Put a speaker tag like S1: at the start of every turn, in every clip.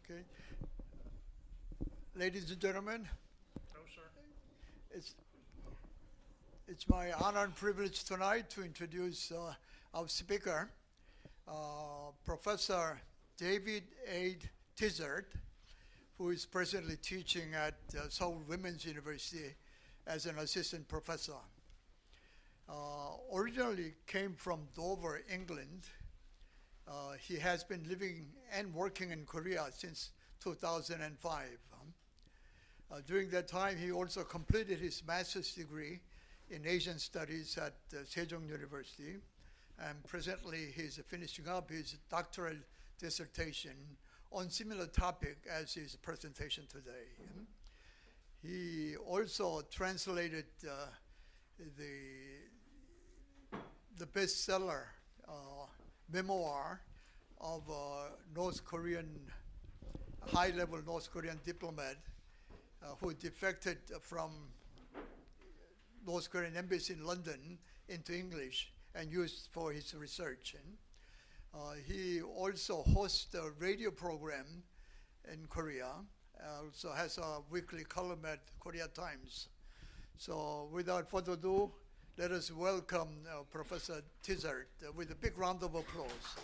S1: Okay. Ladies and gentlemen,
S2: No, sir.
S1: it's my honor and privilege tonight to introduce our speaker, Professor David A. Tizzard, who is presently teaching at Seoul Women's University as an assistant professor. Originally came from Dover, England. He has been living and working in Korea since 2005. During that time, he also completed his master's degree in Asian Studies at Sejong University, and presently he's finishing up his doctoral dissertation on similar topic as his presentation today. He also translated the bestseller memoir of high-level North Korean diplomat who defected from North Korean embassy in London into English and used for his research. He also hosts a radio program in Korea, also has a weekly column at Korea Times. So without further ado, let us welcome Professor Tizzard with a big round of applause.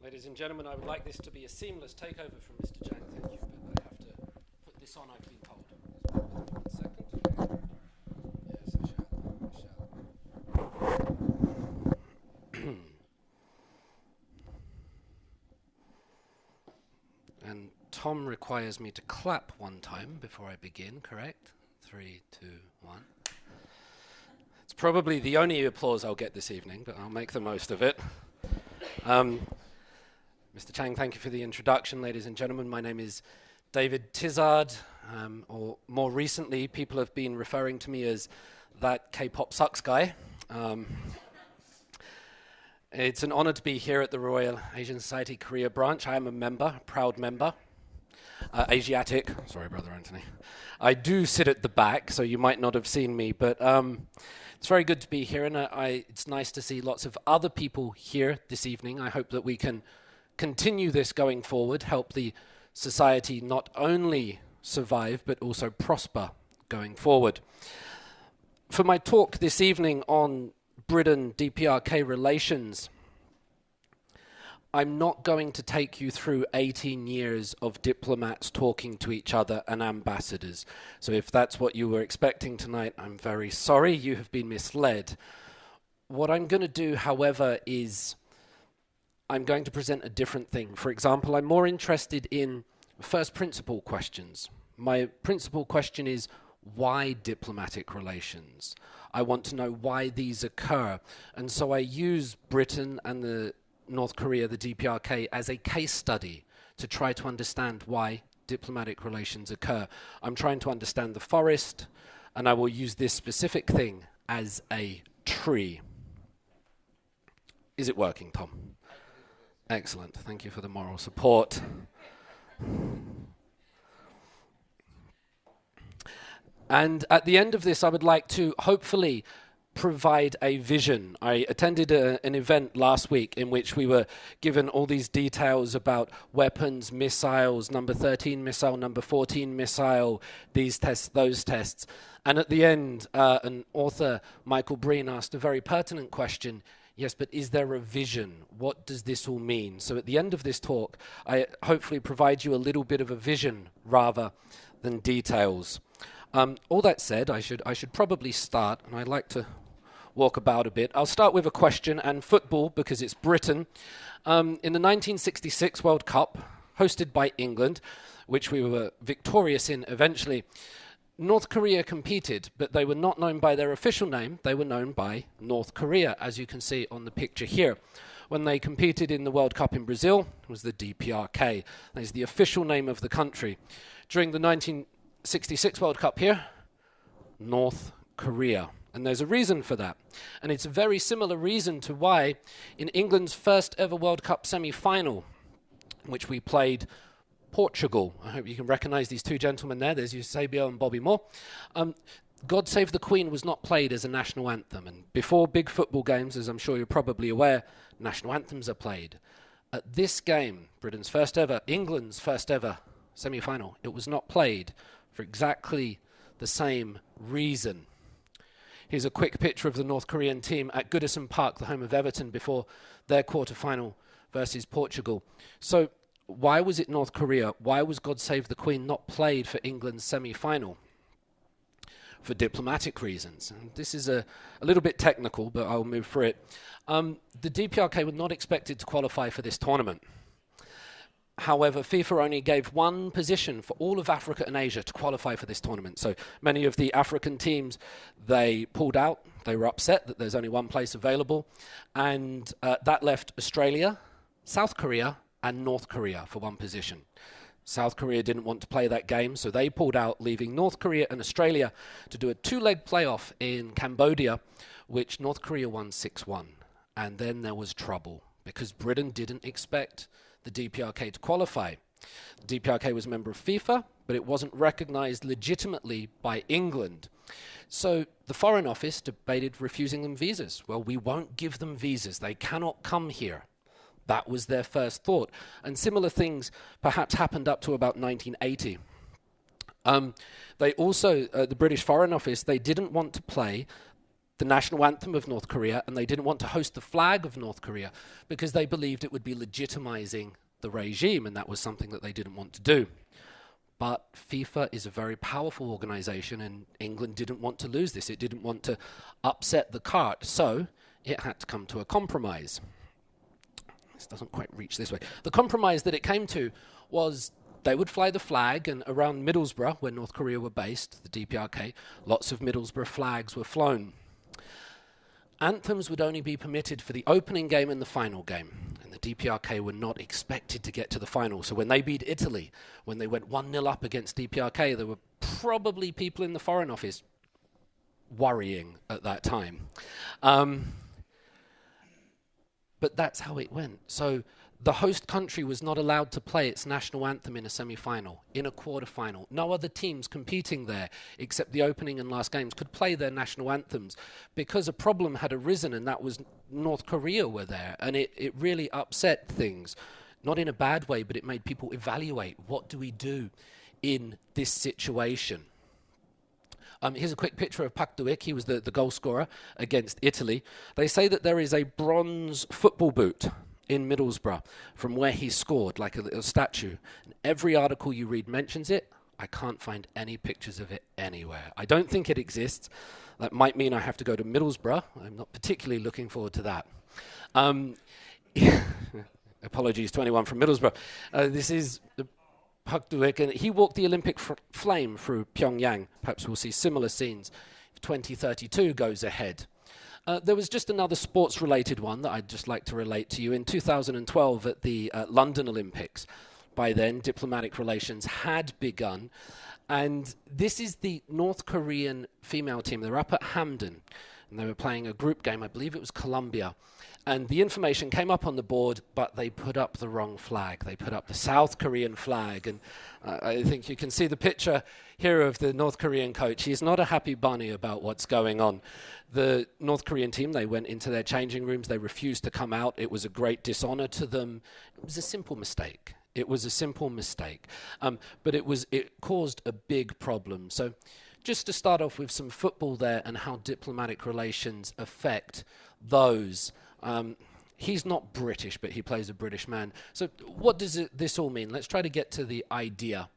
S3: Ladies and gentlemen, I would like this to be a seamless takeover from Mr. Chang. Thank you, but I have to put this on, I've been told. One second. Yes, I shall. And Tom requires me to clap one time before I begin, correct? 3, 2, 1. It's probably the only applause I'll get this evening, but I'll make the most of it. Mr. Chang, thank you for the introduction. Ladies and gentlemen, my name is David Tizzard, or more recently, people have been referring to me as that K-pop sucks guy. It's an honor to be here at the Royal Asian Society Korea branch. I am a member, a proud member, Asiatic. Sorry, Brother Anthony. I do sit at the back, so you might not have seen me, but it's very good to be here, and it's nice to see lots of other people here this evening. I hope that we can continue this going forward, help the society not only survive, but also prosper going forward. For my talk this evening on Britain-DPRK relations, I'm not going to take you through 18 years of diplomats talking to each other and ambassadors. So if that's what you were expecting tonight, I'm very sorry, you have been misled. What I'm going to do, however, is I'm going to present a different thing. For example, I'm more interested in first principle questions. My principal question is, why diplomatic relations? I want to know why these occur. And so I use Britain and the North Korea, the DPRK, as a case study to try to understand why diplomatic relations occur. I'm trying to understand the forest, and I will use this specific thing as a tree. Is it working, Tom? Excellent. Thank you for the moral support. And at the end of this, I would like to hopefully provide a vision. I attended an event last week in which we were given all these details about weapons, missiles, number 13 missile, number 14 missile, these tests, those tests. And at the end, an author, Michael Breen, asked a very pertinent question. Yes, but is there a vision? What does this all mean? So at the end of this talk, I hopefully provide you a little bit of a vision rather than details. All that said, I should probably start, and I'd like to walk about a bit. I'll start with a question and football because it's Britain. In the 1966 World Cup, hosted by England, which we were victorious in eventually, North Korea competed, but they were not known by their official name. They were known by North Korea, as you can see on the picture here. When they competed in the World Cup in Brazil, it was the DPRK. That is the official name of the country. During the 1966 World Cup here, North Korea. And there's a reason for that. And it's a very similar reason to why in England's first ever World Cup semi-final, which we played Portugal. I hope you can recognize these two gentlemen there. There's Eusebio and Bobby Moore. God Save the Queen was not played as a national anthem. And before big football games, as I'm sure you're probably aware, national anthems are played. At this game, Britain's first ever, England's first ever semi-final, it was not played for exactly the same reason. Here's a quick picture of the North Korean team at Goodison Park, the home of Everton, before their quarter-final versus Portugal. So why was it North Korea? Why was God Save the Queen not played for England's semi-final? For diplomatic reasons. And this is a little bit technical, but I'll move through it. The DPRK were not expected to qualify for this tournament. However, FIFA only gave one position for all of Africa and Asia to qualify for this tournament. So many of the African teams, they pulled out. They were upset that there's only one place available. And that left Australia, South Korea, and North Korea for one position. South Korea didn't want to play that game, so they pulled out, leaving North Korea and Australia to do a two-leg playoff in Cambodia, which North Korea won 6-1. And then there was trouble, because Britain didn't expect the DPRK to qualify. The DPRK was a member of FIFA, but it wasn't recognized legitimately by England. So the Foreign Office debated refusing them visas. Well, we won't give them visas. They cannot come here. That was their first thought. And similar things perhaps happened up to about 1980. They also, the British Foreign Office, they didn't want to play the national anthem of North Korea, and they didn't want to host the flag of North Korea because they believed it would be legitimizing the regime, and that was something that they didn't want to do. But FIFA is a very powerful organization, and England didn't want to lose this. It didn't want to upset the cart, so it had to come to a compromise. This doesn't quite reach this way. The compromise that it came to was they would fly the flag, and around Middlesbrough, where North Korea were based, the DPRK, lots of Middlesbrough flags were flown. Anthems would only be permitted for the opening game and the final game, and the DPRK were not expected to get to the final. So when they beat Italy, when they went 1-0 up against DPRK, there were probably people in the Foreign Office worrying at that time. But that's how it went. So the host country was not allowed to play its national anthem in a semi-final, in a quarter-final. No other teams competing there, except the opening and last games, could play their national anthems because a problem had arisen, and that was North Korea were there. And it really upset things, not in a bad way, but it made people evaluate, what do we do in this situation? Here's a quick picture of Pak Duik. He was the goal scorer against Italy. They say that there is a bronze football boot in Middlesbrough from where he scored, like a little statue. And every article you read mentions it. I can't find any pictures of it anywhere. I don't think it exists. That might mean I have to go to Middlesbrough. I'm not particularly looking forward to that. Apologies to anyone from Middlesbrough. This is Pak Duik, and he walked the Olympic flame through Pyongyang. Perhaps we'll see similar scenes if 2032 goes ahead. There was just another sports-related one that I'd just like to relate to you. In 2012 at the London Olympics, by then diplomatic relations had begun, and this is the North Korean female team. They're up at Hamden, and they were playing a group game. I believe it was Colombia. And the information came up on the board, but they put up the wrong flag. They put up the South Korean flag. And I think you can see the picture here of the North Korean coach. He's not a happy bunny about what's going on. The North Korean team, they went into their changing rooms. They refused to come out. It was a great dishonor to them. It was a simple mistake. It was a simple mistake. But it caused a big problem. So just to start off with some football there and how diplomatic relations affect those. He's not British, but he plays a British man. So what does this all mean? Let's try to get to the idea.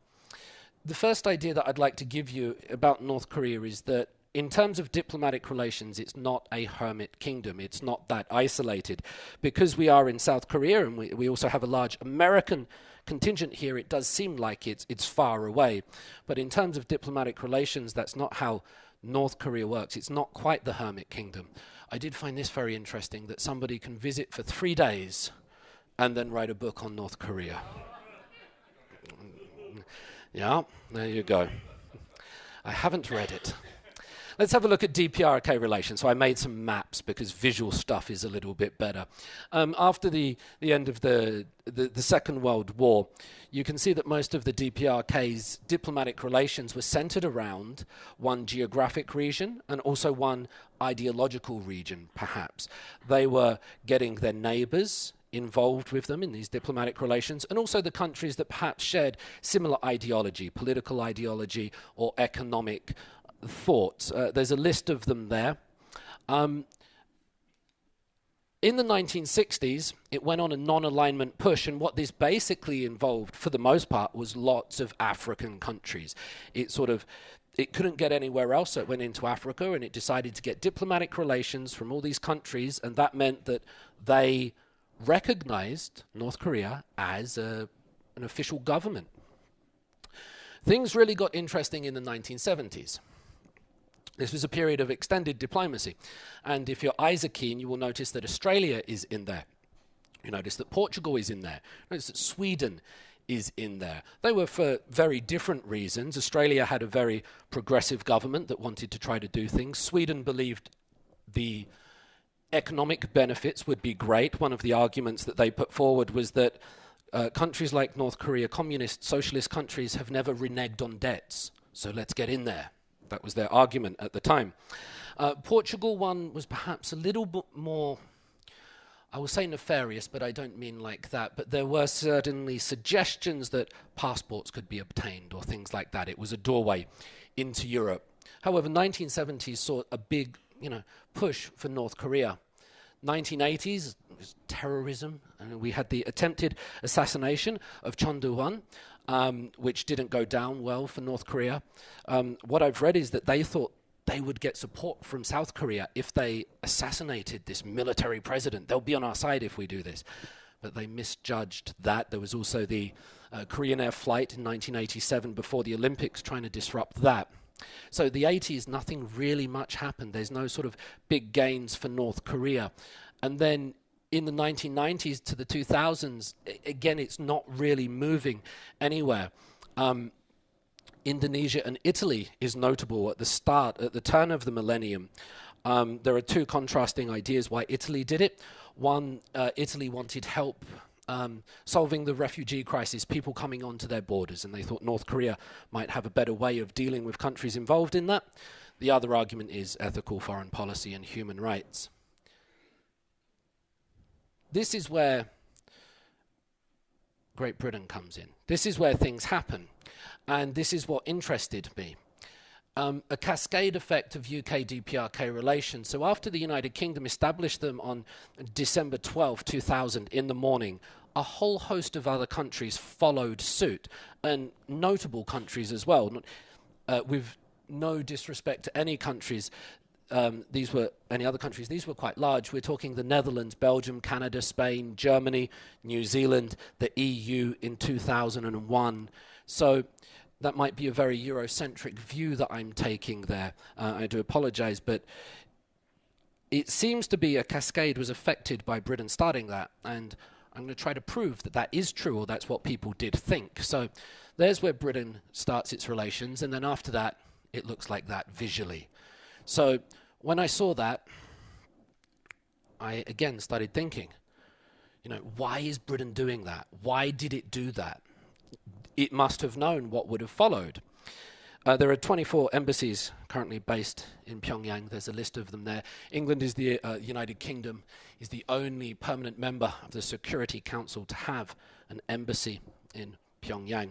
S3: The first idea that I'd like to give you about North Korea is that in terms of diplomatic relations, it's not a hermit kingdom. It's not that isolated. Because we are in South Korea and we also have a large American contingent here, it does seem like it's far away. But in terms of diplomatic relations, that's not how North Korea works. It's not quite the hermit kingdom. I did find this very interesting, that somebody can visit for 3 days and then write a book on North Korea. Yeah, there you go. I haven't read it. let's have a look at DPRK relations. So I made some maps because visual stuff is a little bit better. After the end of the Second World War, you can see that most of the DPRK's diplomatic relations were centered around one geographic region and also one ideological region, perhaps. They were getting their neighbors involved with them in these diplomatic relations, and also the countries that perhaps shared similar ideology, political ideology or economic thoughts. There's a list of them there. In the 1960s, it went on a non-alignment push, and what this basically involved, for the most part, was lots of African countries. It couldn't get anywhere else, so it went into Africa, and it decided to get diplomatic relations from all these countries, and that meant that they recognized North Korea as an official government. Things really got interesting in the 1970s. This was a period of extended diplomacy. And if your eyes are keen, you will notice that Australia is in there. You notice that Portugal is in there. You notice that Sweden is in there. They were for very different reasons. Australia had a very progressive government that wanted to try to do things. Sweden believed the economic benefits would be great. One of the arguments that they put forward was that countries like North Korea, communist, socialist countries, have never reneged on debts. So let's get in there. That was their argument at the time. Portugal one was perhaps a little bit more, I will say nefarious, but I don't mean like that. But there were certainly suggestions that passports could be obtained or things like that. It was a doorway into Europe. However, 1970s saw a big, push for North Korea. 1980s was terrorism, and we had the attempted assassination of Chun Doo-hwan, which didn't go down well for North Korea. What I've read is that they thought they would get support from South Korea if they assassinated this military president. They'll be on our side if we do this. But they misjudged that. There was also the Korean Air flight in 1987 before the Olympics, trying to disrupt that. So the 80s, nothing really much happened. There's no sort of big gains for North Korea. And then in the 1990s to the 2000s, again, it's not really moving anywhere. Indonesia and Italy is notable at the turn of the millennium. There are two contrasting ideas why Italy did it. One, Italy wanted help solving the refugee crisis, people coming onto their borders, and they thought North Korea might have a better way of dealing with countries involved in that. The other argument is ethical foreign policy and human rights. This is where Great Britain comes in. This is where things happen, and this is what interested me. A cascade effect of UK-DPRK relations. So after the United Kingdom established them on December 12, 2000 in the morning, a whole host of other countries followed suit, and notable countries as well. With no disrespect to any countries, these were quite large. We're talking the Netherlands, Belgium, Canada, Spain, Germany, New Zealand, the EU in 2001. So that might be a very Eurocentric view that I'm taking there. I do apologize, but it seems to be a cascade was affected by Britain starting that, and I'm going to try to prove that that is true, or that's what people did think. So there's where Britain starts its relations, and then after that, it looks like that visually. So when I saw that, I again started thinking, why is Britain doing that? Why did it do that? It must have known what would have followed. There are 24 embassies currently based in Pyongyang. There's a list of them there. England is the United Kingdom is the only permanent member of the Security Council to have an embassy in Pyongyang.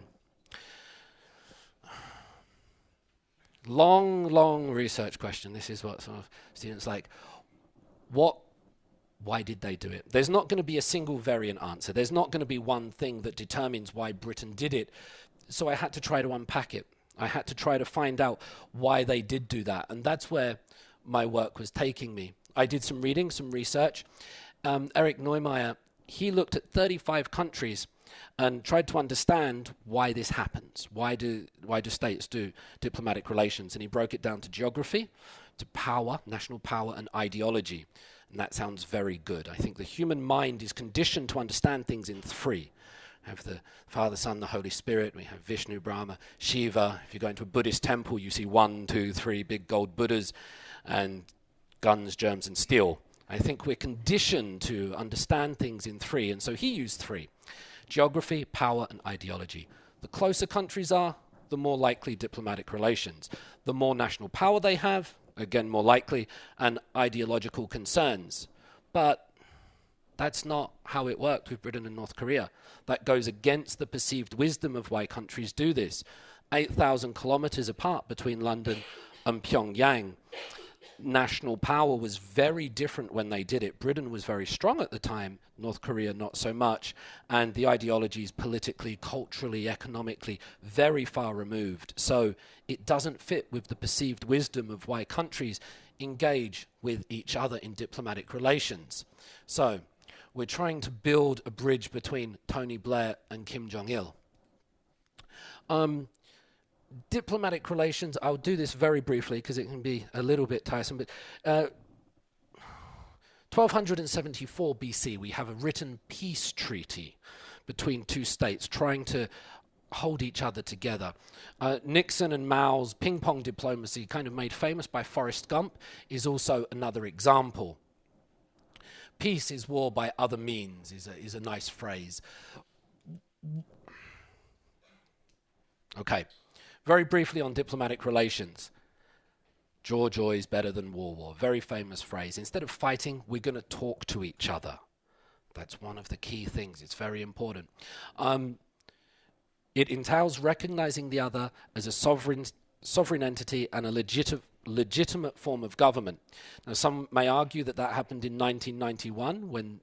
S3: Long research question. This is what some of students like. Why did they do it? There's not going to be a single variant answer. There's not going to be one thing that determines why Britain did it. So I had to try to unpack it. I had to try to find out why they did do that. And that's where my work was taking me. I did some reading, some research. Eric Neumeier, he looked at 35 countries and tried to understand why this happens. Why do states do diplomatic relations? And he broke it down to geography, to power, national power, and ideology. And that sounds very good. I think the human mind is conditioned to understand things in three. have the Father, Son, the Holy Spirit. We have Vishnu, Brahma, Shiva. If you go into a Buddhist temple, you see 1, 2, 3 big gold Buddhas and guns, germs, and steel. I think we're conditioned to understand things in 3, and so he used 3. Geography, power, and ideology. The closer countries are, the more likely diplomatic relations. The more national power they have, again, more likely, and ideological concerns. But that's not how it worked with Britain and North Korea. That goes against the perceived wisdom of why countries do this. 8,000 kilometers apart between London and Pyongyang. National power was very different when they did it. Britain was very strong at the time, North Korea not so much, and the ideologies politically, culturally, economically, very far removed. So it doesn't fit with the perceived wisdom of why countries engage with each other in diplomatic relations. So we're trying to build a bridge between Tony Blair and Kim Jong-il. Diplomatic relations, I'll do this very briefly because it can be a little bit tiresome, but 1274 BC, we have a written peace treaty between 2 states trying to hold each other together. Nixon and Mao's ping-pong diplomacy, kind of made famous by Forrest Gump, is also another example. Peace is war by other means is a nice phrase. Okay. Very briefly on diplomatic relations. George is better than war. Very famous phrase. Instead of fighting, we're going to talk to each other. That's one of the key things. It's very important. It entails recognizing the other as a sovereign entity and a legitimate form of government. Now, some may argue that happened in 1991 when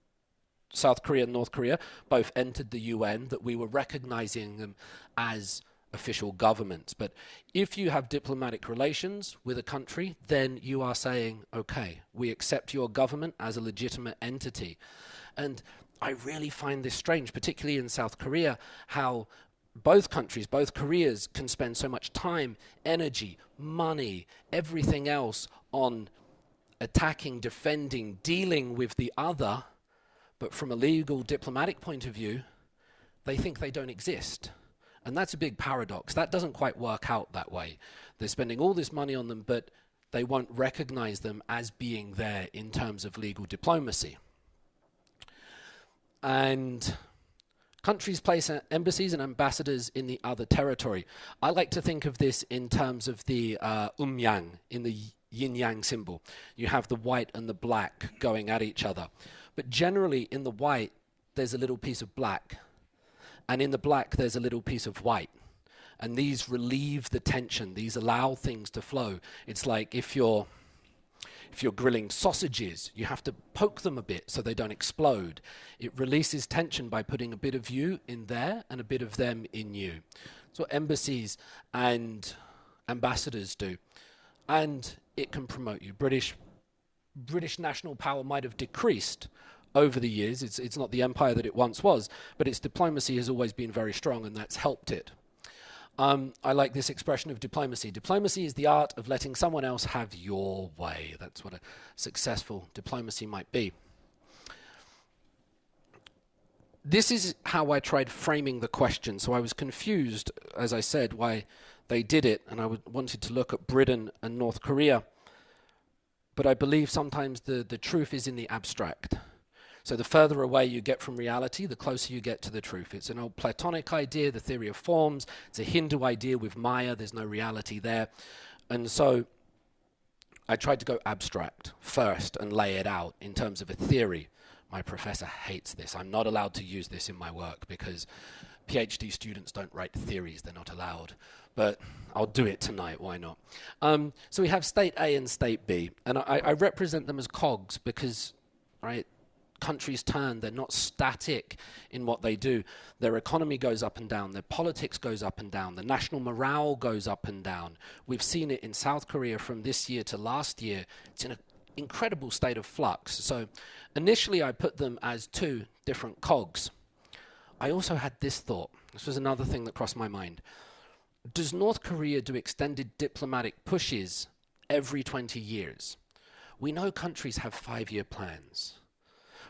S3: South Korea and North Korea both entered the UN, that we were recognizing them as official governments. But if you have diplomatic relations with a country, then you are saying, okay, we accept your government as a legitimate entity. And I really find this strange, particularly in South Korea, how both countries, both Koreas, can spend so much time, energy, money, everything else on attacking, defending, dealing with the other, but from a legal diplomatic point of view, they think they don't exist. And that's a big paradox. That doesn't quite work out that way. They're spending all this money on them, but they won't recognize them as being there in terms of legal diplomacy. And countries place embassies and ambassadors in the other territory. I like to think of this in terms of the yang, in the yin-yang symbol. You have the white and the black going at each other. But generally, in the white, there's a little piece of black. And in the black, there's a little piece of white. And these relieve the tension. These allow things to flow. It's like if you're grilling sausages, you have to poke them a bit so they don't explode. It releases tension by putting a bit of you in there and a bit of them in you. That's what embassies and ambassadors do. And it can promote you. British national power might have decreased over the years. It's not the empire that it once was, but its diplomacy has always been very strong, and that's helped it. I like this expression of diplomacy. Diplomacy is the art of letting someone else have your way. That's what a successful diplomacy might be. This is how I tried framing the question. So I was confused, as I said, why they did it, and I wanted to look at Britain and North Korea. But I believe sometimes the truth is in the abstract. So the further away you get from reality, the closer you get to the truth. It's an old Platonic idea, the theory of forms. It's a Hindu idea with Maya. There's no reality there. And so I tried to go abstract first and lay it out in terms of a theory. My professor hates this. I'm not allowed to use this in my work because PhD students don't write theories. They're not allowed. But I'll do it tonight. Why not? So we have state A and state B. And I represent them as cogs because, right, countries turn. They're not static in what they do. Their economy goes up and down. Their politics goes up and down. The national morale goes up and down. We've seen it in South Korea from this year to last year. It's in an incredible state of flux. So initially I put them as 2 different cogs. I also had this thought. This was another thing that crossed my mind. Does North Korea do extended diplomatic pushes every 20 years? We know countries have 5-year plans.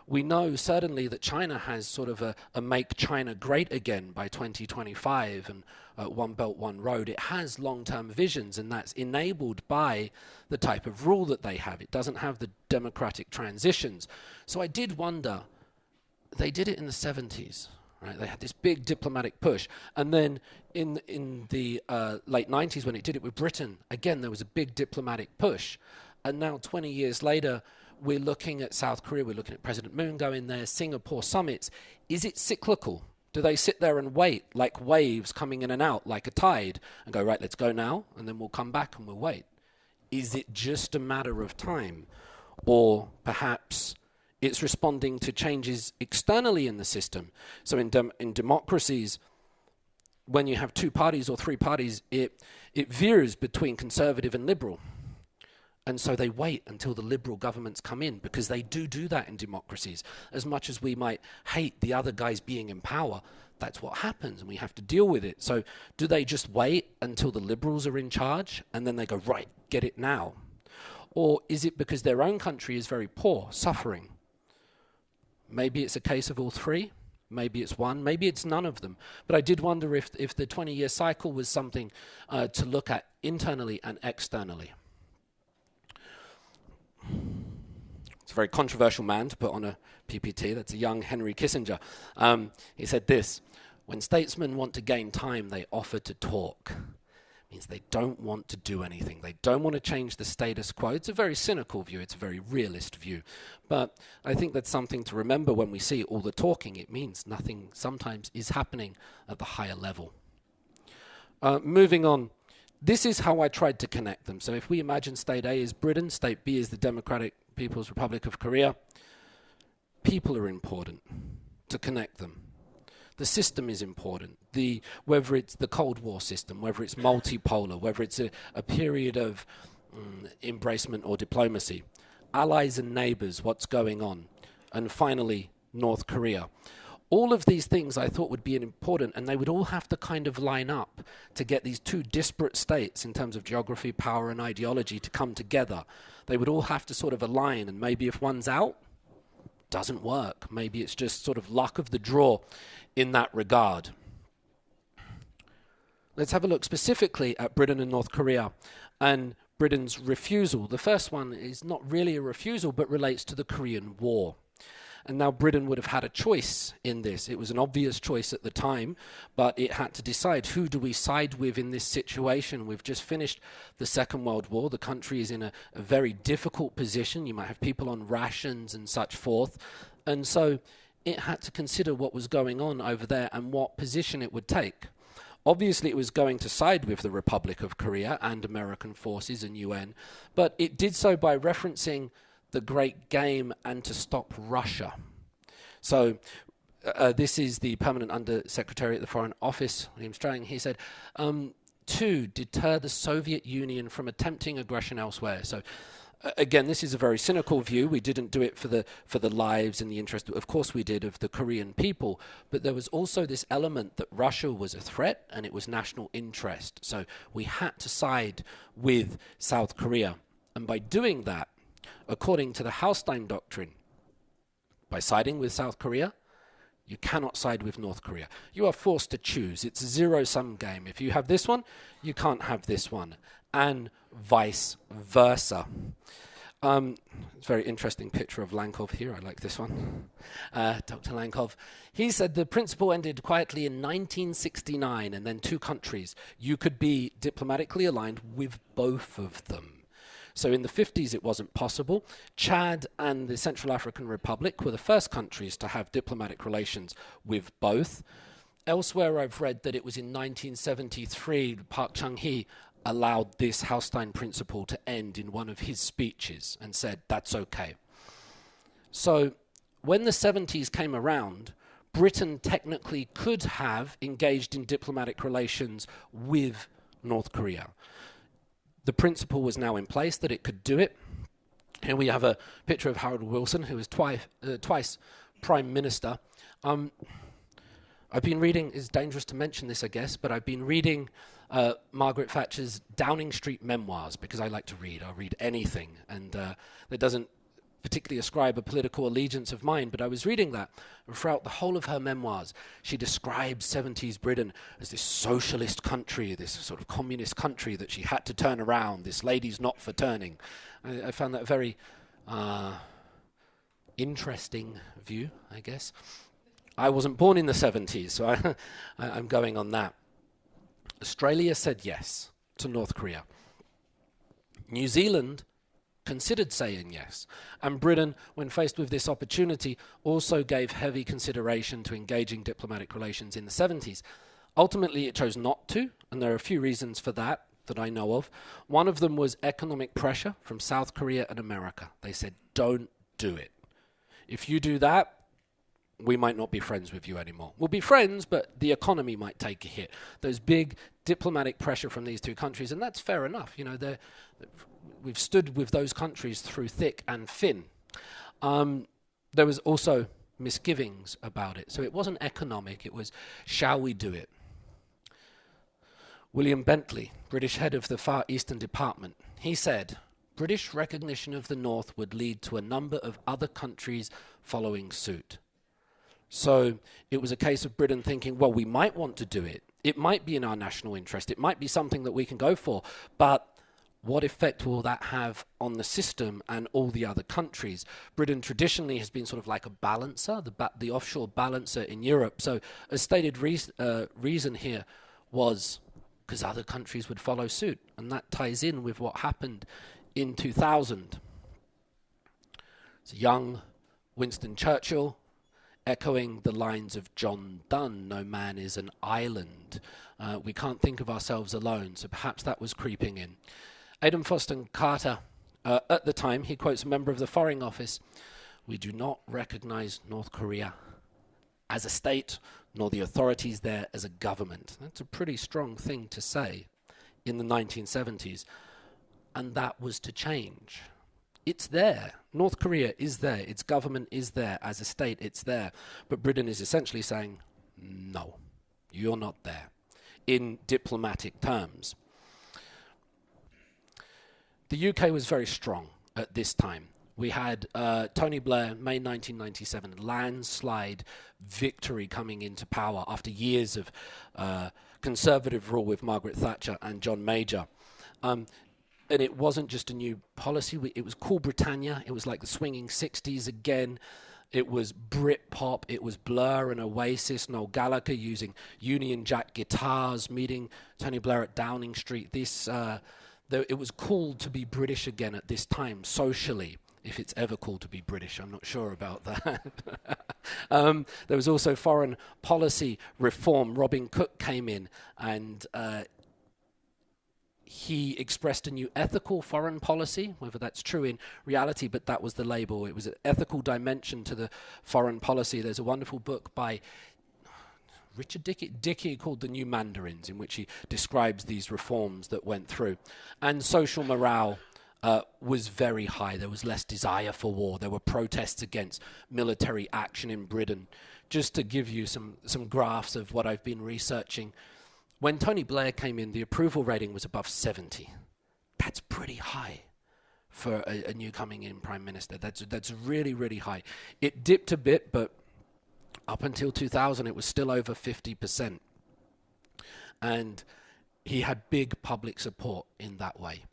S3: We know certainly that China has sort of a make China great again by 2025 and One Belt, One Road. It has long-term visions, and that's enabled by the type of rule that they have. It doesn't have the democratic transitions. So I did wonder, they did it in the 70s. Right? They had this big diplomatic push. And then in the late 90s, when it did it with Britain, again, there was a big diplomatic push. And now 20 years later, we're looking at South Korea, we're looking at President Moon going there, Singapore summits. Is it cyclical? Do they sit there and wait like waves coming in and out, like a tide, and go, right, let's go now, and then we'll come back and we'll wait? Is it just a matter of time? Or perhaps it's responding to changes externally in the system. So in democracies, when you have two parties or three parties, it veers between conservative and liberal. And so they wait until the liberal governments come in, because they do that in democracies. As much as we might hate the other guys being in power, that's what happens, and we have to deal with it. So do they just wait until the liberals are in charge, and then they go, right, get it now? Or is it because their own country is very poor, suffering? Maybe it's a case of all three. Maybe it's one. Maybe it's none of them. But I did wonder if the 20-year cycle was something to look at internally and externally. It's a very controversial man to put on a PPT. That's a young Henry Kissinger. He said this: when statesmen want to gain time, they offer to talk. It means they don't want to do anything. They don't want to change the status quo. It's a very cynical view. It's a very realist view. But I think that's something to remember when we see all the talking. It means nothing sometimes is happening at the higher level. Moving on. This is how I tried to connect them. So if we imagine State A is Britain, State B is the Democratic People's Republic of Korea, people are important to connect them. The system is important. Whether it's the Cold War system, whether it's multipolar, whether it's a period of embracement or diplomacy, allies and neighbors, what's going on, and finally, North Korea. All of these things I thought would be important, and they would all have to kind of line up to get these two disparate states in terms of geography, power, and ideology to come together. They would all have to sort of align, and maybe if one's out, doesn't work. Maybe it's just sort of luck of the draw in that regard. Let's have a look specifically at Britain and North Korea and Britain's refusal. The first one is not really a refusal, but relates to the Korean War. And now Britain would have had a choice in this. It was an obvious choice at the time, but it had to decide, who do we side with in this situation? We've just finished the Second World War. The country is in a very difficult position. You might have people on rations and such forth. And so it had to consider what was going on over there and what position it would take. Obviously, it was going to side with the Republic of Korea and American forces and UN, but it did so by referencing the Great Game and to stop Russia. So this is the Permanent Undersecretary at the Foreign Office, William Strang. He said, to deter the Soviet Union from attempting aggression elsewhere. So again, this is a very cynical view. We didn't do it for the lives and the interest, of course we did, of the Korean people. But there was also this element that Russia was a threat and it was national interest. So we had to side with South Korea. And by doing that, according to the Hallstein Doctrine, by siding with South Korea, you cannot side with North Korea. You are forced to choose. It's a zero-sum game. If you have this one, you can't have this one, and vice versa. It's a very interesting picture of Lankov here. I like this one. Dr. Lankov. He said the principle ended quietly in 1969, and then two countries. You could be diplomatically aligned with both of them. So in the 50s, it wasn't possible. Chad and the Central African Republic were the first countries to have diplomatic relations with both. Elsewhere, I've read that it was in 1973, Park Chung-hee allowed this Hallstein principle to end in one of his speeches and said, that's okay. So when the 70s came around, Britain technically could have engaged in diplomatic relations with North Korea. The principle was now in place that it could do it. Here we have a picture of Harold Wilson, who was twice Prime Minister. I've been reading, it's dangerous to mention this, I guess, but I've been reading Margaret Thatcher's Downing Street memoirs because I like to read. I'll read anything, and that doesn't particularly ascribe a political allegiance of mine, but I was reading that, and throughout the whole of her memoirs, she describes 70s Britain as this socialist country, this sort of communist country that she had to turn around, this lady's not for turning. I found that a very interesting view, I guess. I wasn't born in the 70s, so I'm going on that. Australia said yes to North Korea. New Zealand considered saying yes, and Britain, when faced with this opportunity, also gave heavy consideration to engaging diplomatic relations in the 70s. Ultimately, it chose not to, and there are a few reasons for that I know of. One of them was economic pressure from South Korea and America. They said, don't do it. If you do that, we might not be friends with you anymore. We'll be friends, but the economy might take a hit. There's big diplomatic pressure from these two countries, and that's fair enough. You know, we've stood with those countries through thick and thin. There was also misgivings about it. So it wasn't economic, it was, shall we do it? William Bentley, British head of the Far Eastern Department, he said, British recognition of the North would lead to a number of other countries following suit. So it was a case of Britain thinking, well, we might want to do it. It might be in our national interest. It might be something that we can go for. But what effect will that have on the system and all the other countries? Britain traditionally has been sort of like a balancer, the offshore balancer in Europe. So a stated reason here was because other countries would follow suit. And that ties in with what happened in 2000. It's young Winston Churchill, echoing the lines of John Donne, no man is an island. We can't think of ourselves alone, so perhaps that was creeping in. Adam Foster Carter, at the time, he quotes a member of the Foreign Office, we do not recognize North Korea as a state, nor the authorities there as a government. That's a pretty strong thing to say in the 1970s, and that was to change. It's there. North Korea is there. Its government is there. As a state, it's there. But Britain is essentially saying, no, you're not there, in diplomatic terms. The UK was very strong at this time. We had Tony Blair, May 1997, landslide victory coming into power after years of conservative rule with Margaret Thatcher and John Major. And it wasn't just a new policy. It was Cool Britannia. It was like the swinging 60s again. It was Britpop. It was Blur and Oasis. Noel Gallagher using Union Jack guitars, meeting Tony Blair at Downing Street. It was cool to be British again at this time, socially. If it's ever cool to be British, I'm not sure about that. There was also foreign policy reform. Robin Cook came in and he expressed a new ethical foreign policy, whether that's true in reality, but that was the label. It was an ethical dimension to the foreign policy. There's a wonderful book by Richard Dickey called The New Mandarins, in which he describes these reforms that went through. And social morale was very high. There was less desire for war. There were protests against military action in Britain. Just to give you some graphs of what I've been researching, when Tony Blair came in, the approval rating was above 70. That's pretty high for a new coming in prime minister. That's really, really high. It dipped a bit, but up until 2000, it was still over 50%. And he had big public support in that way.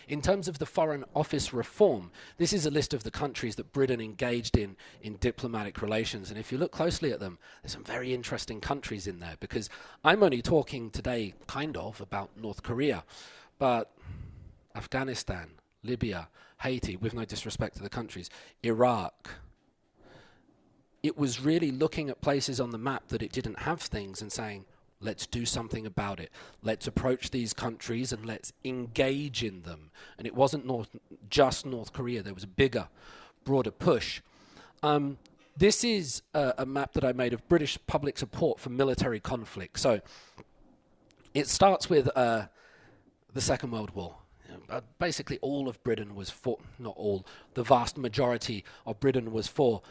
S3: In terms of the Foreign Office reform, this is a list of the countries that Britain engaged in diplomatic relations. And if you look closely at them, there's some very interesting countries in there, because I'm only talking today kind of about North Korea, but Afghanistan, Libya, Haiti, with no disrespect to the countries, Iraq. It was really looking at places on the map that it didn't have things and saying, let's do something about it. Let's approach these countries and let's engage in them. And it wasn't just North Korea. There was a bigger, broader push. This is a map that I made of British public support for military conflict. So it starts with the Second World War. Basically all of Britain was for, not all, the vast majority of Britain was for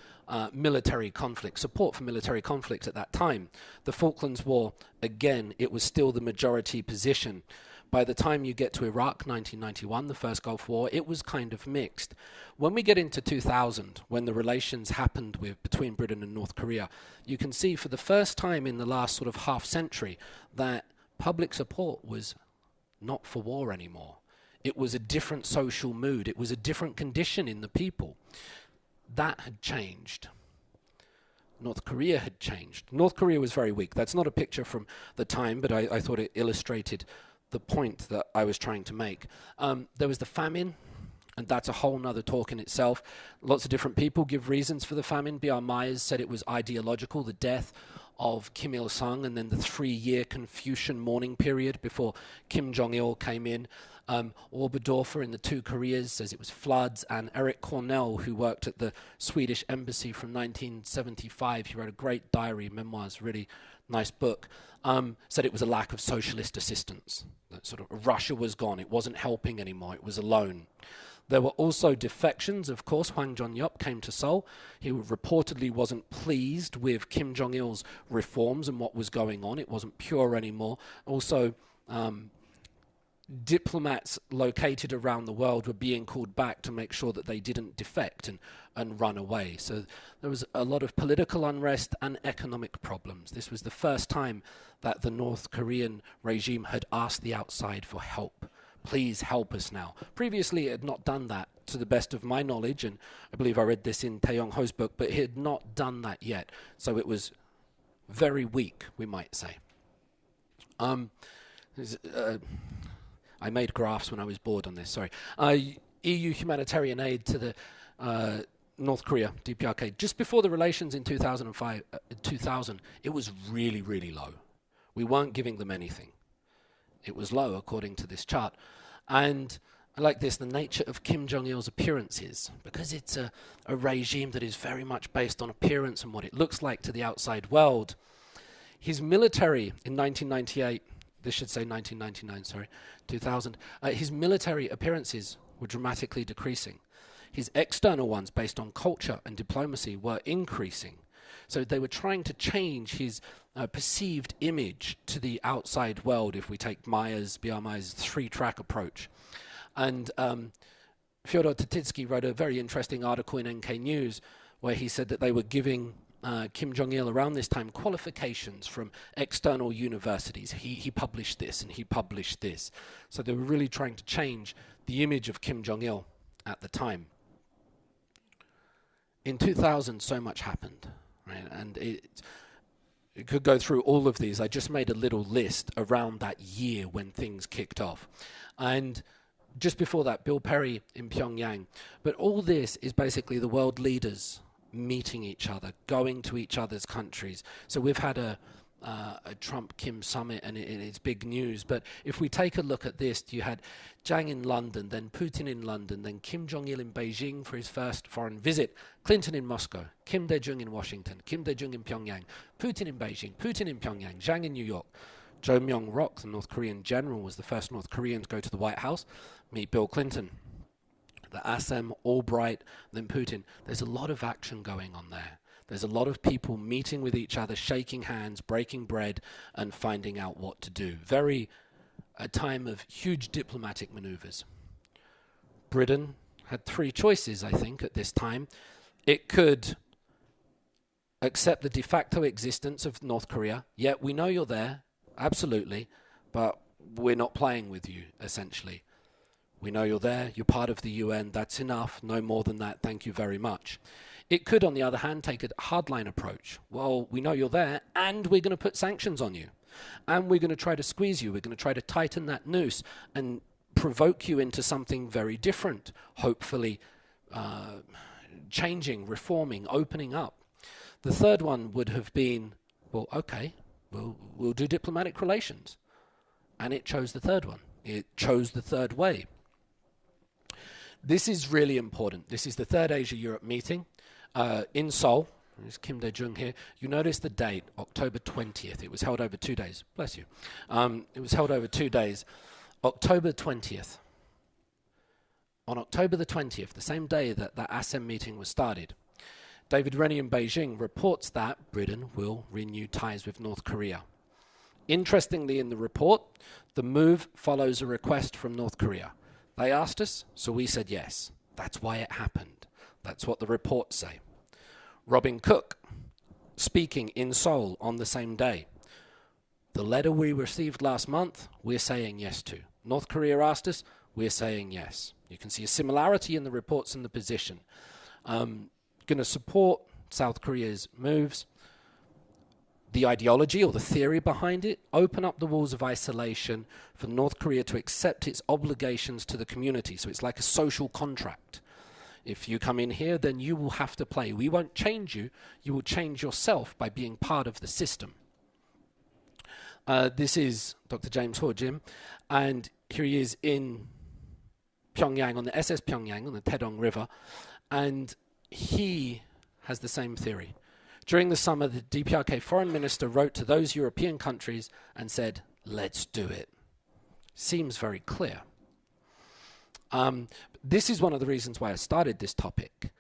S3: military conflict, support for military conflict at that time. The Falklands War, again, it was still the majority position. By the time you get to Iraq, 1991, the first Gulf War, it was kind of mixed. When we get into 2000, when the relations happened between Britain and North Korea, you can see for the first time in the last sort of half century that public support was not for war anymore. It was a different social mood. It was a different condition in the people. That had changed. North Korea had changed. North Korea was very weak. That's not a picture from the time, but I thought it illustrated the point that I was trying to make. There was the famine, and that's a whole nother talk in itself. Lots of different people give reasons for the famine. B.R. Myers said it was ideological, the death of Kim Il-sung, and then the 3-year Confucian mourning period before Kim Jong-il came in. Oberndorfer in the Two Koreas says it was floods, and Eric Cornell, who worked at the Swedish embassy from 1975, he wrote a great diary, memoirs, really nice book, said it was a lack of socialist assistance. That sort of Russia was gone, it wasn't helping anymore, it was alone. There were also defections. Of course, Hwang Jong-yeop came to Seoul. He reportedly wasn't pleased with Kim Jong-il's reforms and what was going on. It wasn't pure anymore. Also, diplomats located around the world were being called back to make sure that they didn't defect and run away. So there was a lot of political unrest and economic problems. This was the first time that the North Korean regime had asked the outside for help. Please help us now. Previously, it had not done that, to the best of my knowledge, and I believe I read this in Tae Yong-ho's book, but it had not done that yet. So it was very weak, we might say. I made graphs when I was bored on this, sorry. EU humanitarian aid to the North Korea, DPRK, just before the relations in 2000, it was really, really low. We weren't giving them anything. It was low, according to this chart. And I like this, the nature of Kim Jong-il's appearances, because it's a regime that is very much based on appearance and what it looks like to the outside world. His military in 1998, this should say 1999, sorry, 2000, his military appearances were dramatically decreasing. His external ones, based on culture and diplomacy, were increasing. So they were trying to change his perceived image to the outside world, if we take B.R. Myers' 3-track approach. And Fyodor Tatitsky wrote a very interesting article in NK News where he said that they were giving Kim Jong-il around this time qualifications from external universities. He published this and he published this. So they were really trying to change the image of Kim Jong-il at the time. In 2000, so much happened. Right? And it could go through all of these. I just made a little list around that year when things kicked off. And just before that, Bill Perry in Pyongyang. But all this is basically the world leaders meeting each other, going to each other's countries. So we've had a Trump-Kim summit, and it's big news. But if we take a look at this, you had Zhang in London, then Putin in London, then Kim Jong-il in Beijing for his first foreign visit, Clinton in Moscow, Kim Dae-jung in Washington, Kim Dae-jung in Pyongyang, Putin in Beijing, Putin in Pyongyang, Zhang in New York. Jo Myung-rok, the North Korean general, was the first North Korean to go to the White House, meet Bill Clinton. The Assam, Albright, then Putin. There's a lot of action going on there. There's a lot of people meeting with each other, shaking hands, breaking bread, and finding out what to do. A time of huge diplomatic maneuvers. Britain had 3 choices, I think, at this time. It could accept the de facto existence of North Korea. Yeah, we know you're there, absolutely, but we're not playing with you, essentially. We know you're there, you're part of the UN, that's enough, no more than that, thank you very much. It could, on the other hand, take a hardline approach. Well, we know you're there, and we're going to put sanctions on you. And we're going to try to squeeze you, we're going to try to tighten that noose and provoke you into something very different, hopefully changing, reforming, opening up. The third one would have been, well, okay, we'll do diplomatic relations. And it chose the third one. It chose the third way. This is really important. This is the third Asia-Europe meeting in Seoul. There's Kim Dae-jung here. You notice the date, October 20th. It was held over 2 days. Bless you. It was held over 2 days. October 20th. On October the 20th, the same day that the ASEM meeting was started, David Rennie in Beijing reports that Britain will renew ties with North Korea. Interestingly, in the report, the move follows a request from North Korea. They asked us, so we said yes. That's why it happened. That's what the reports say. Robin Cook, speaking in Seoul on the same day. The letter we received last month, we're saying yes to. North Korea asked us, we're saying yes. You can see a similarity in the reports and the position. Going to support South Korea's moves. The ideology or the theory behind it, open up the walls of isolation for North Korea to accept its obligations to the community. So it's like a social contract. If you come in here, then you will have to play. We won't change you. You will change yourself by being part of the system. This is Dr. James Ho, Jim, and here he is in Pyongyang, on the SS Pyongyang, on the Taedong River, and he has the same theory. During the summer, the DPRK foreign minister wrote to those European countries and said, let's do it. Seems very clear. This is one of the reasons why I started this topic.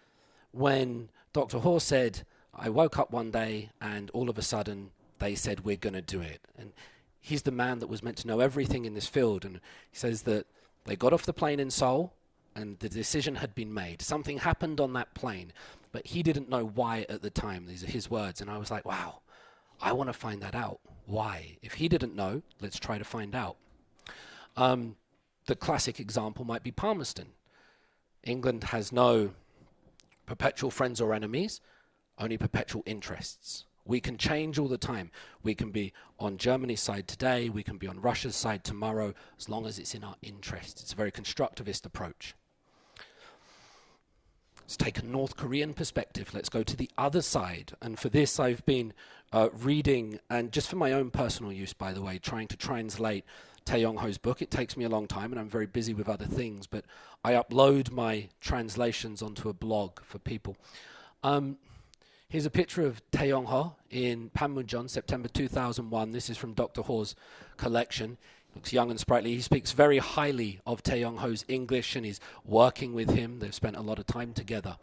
S3: When Dr. Ho said, I woke up one day and all of a sudden they said, we're going to do it. And he's the man that was meant to know everything in this field. And he says that they got off the plane in Seoul and the decision had been made. Something happened on that plane, but he didn't know why at the time. These are his words. And I was like, wow, I want to find that out. Why? If he didn't know, let's try to find out. The classic example might be Palmerston. England has no perpetual friends or enemies, only perpetual interests. We can change all the time. We can be on Germany's side today, we can be on Russia's side tomorrow, as long as it's in our interest. It's a very constructivist approach. Let's take a North Korean perspective. Let's go to the other side. And for this, I've been reading, and just for my own personal use, by the way, trying to translate Tae Yong-ho's book. It takes me a long time, and I'm very busy with other things, but I upload my translations onto a blog for people. Here's a picture of Tae Yong-ho in Panmunjom, September 2001. This is from Dr. Ho's collection. He looks young and sprightly. He speaks very highly of Tae Yong-ho's English, and he's working with him. They've spent a lot of time together.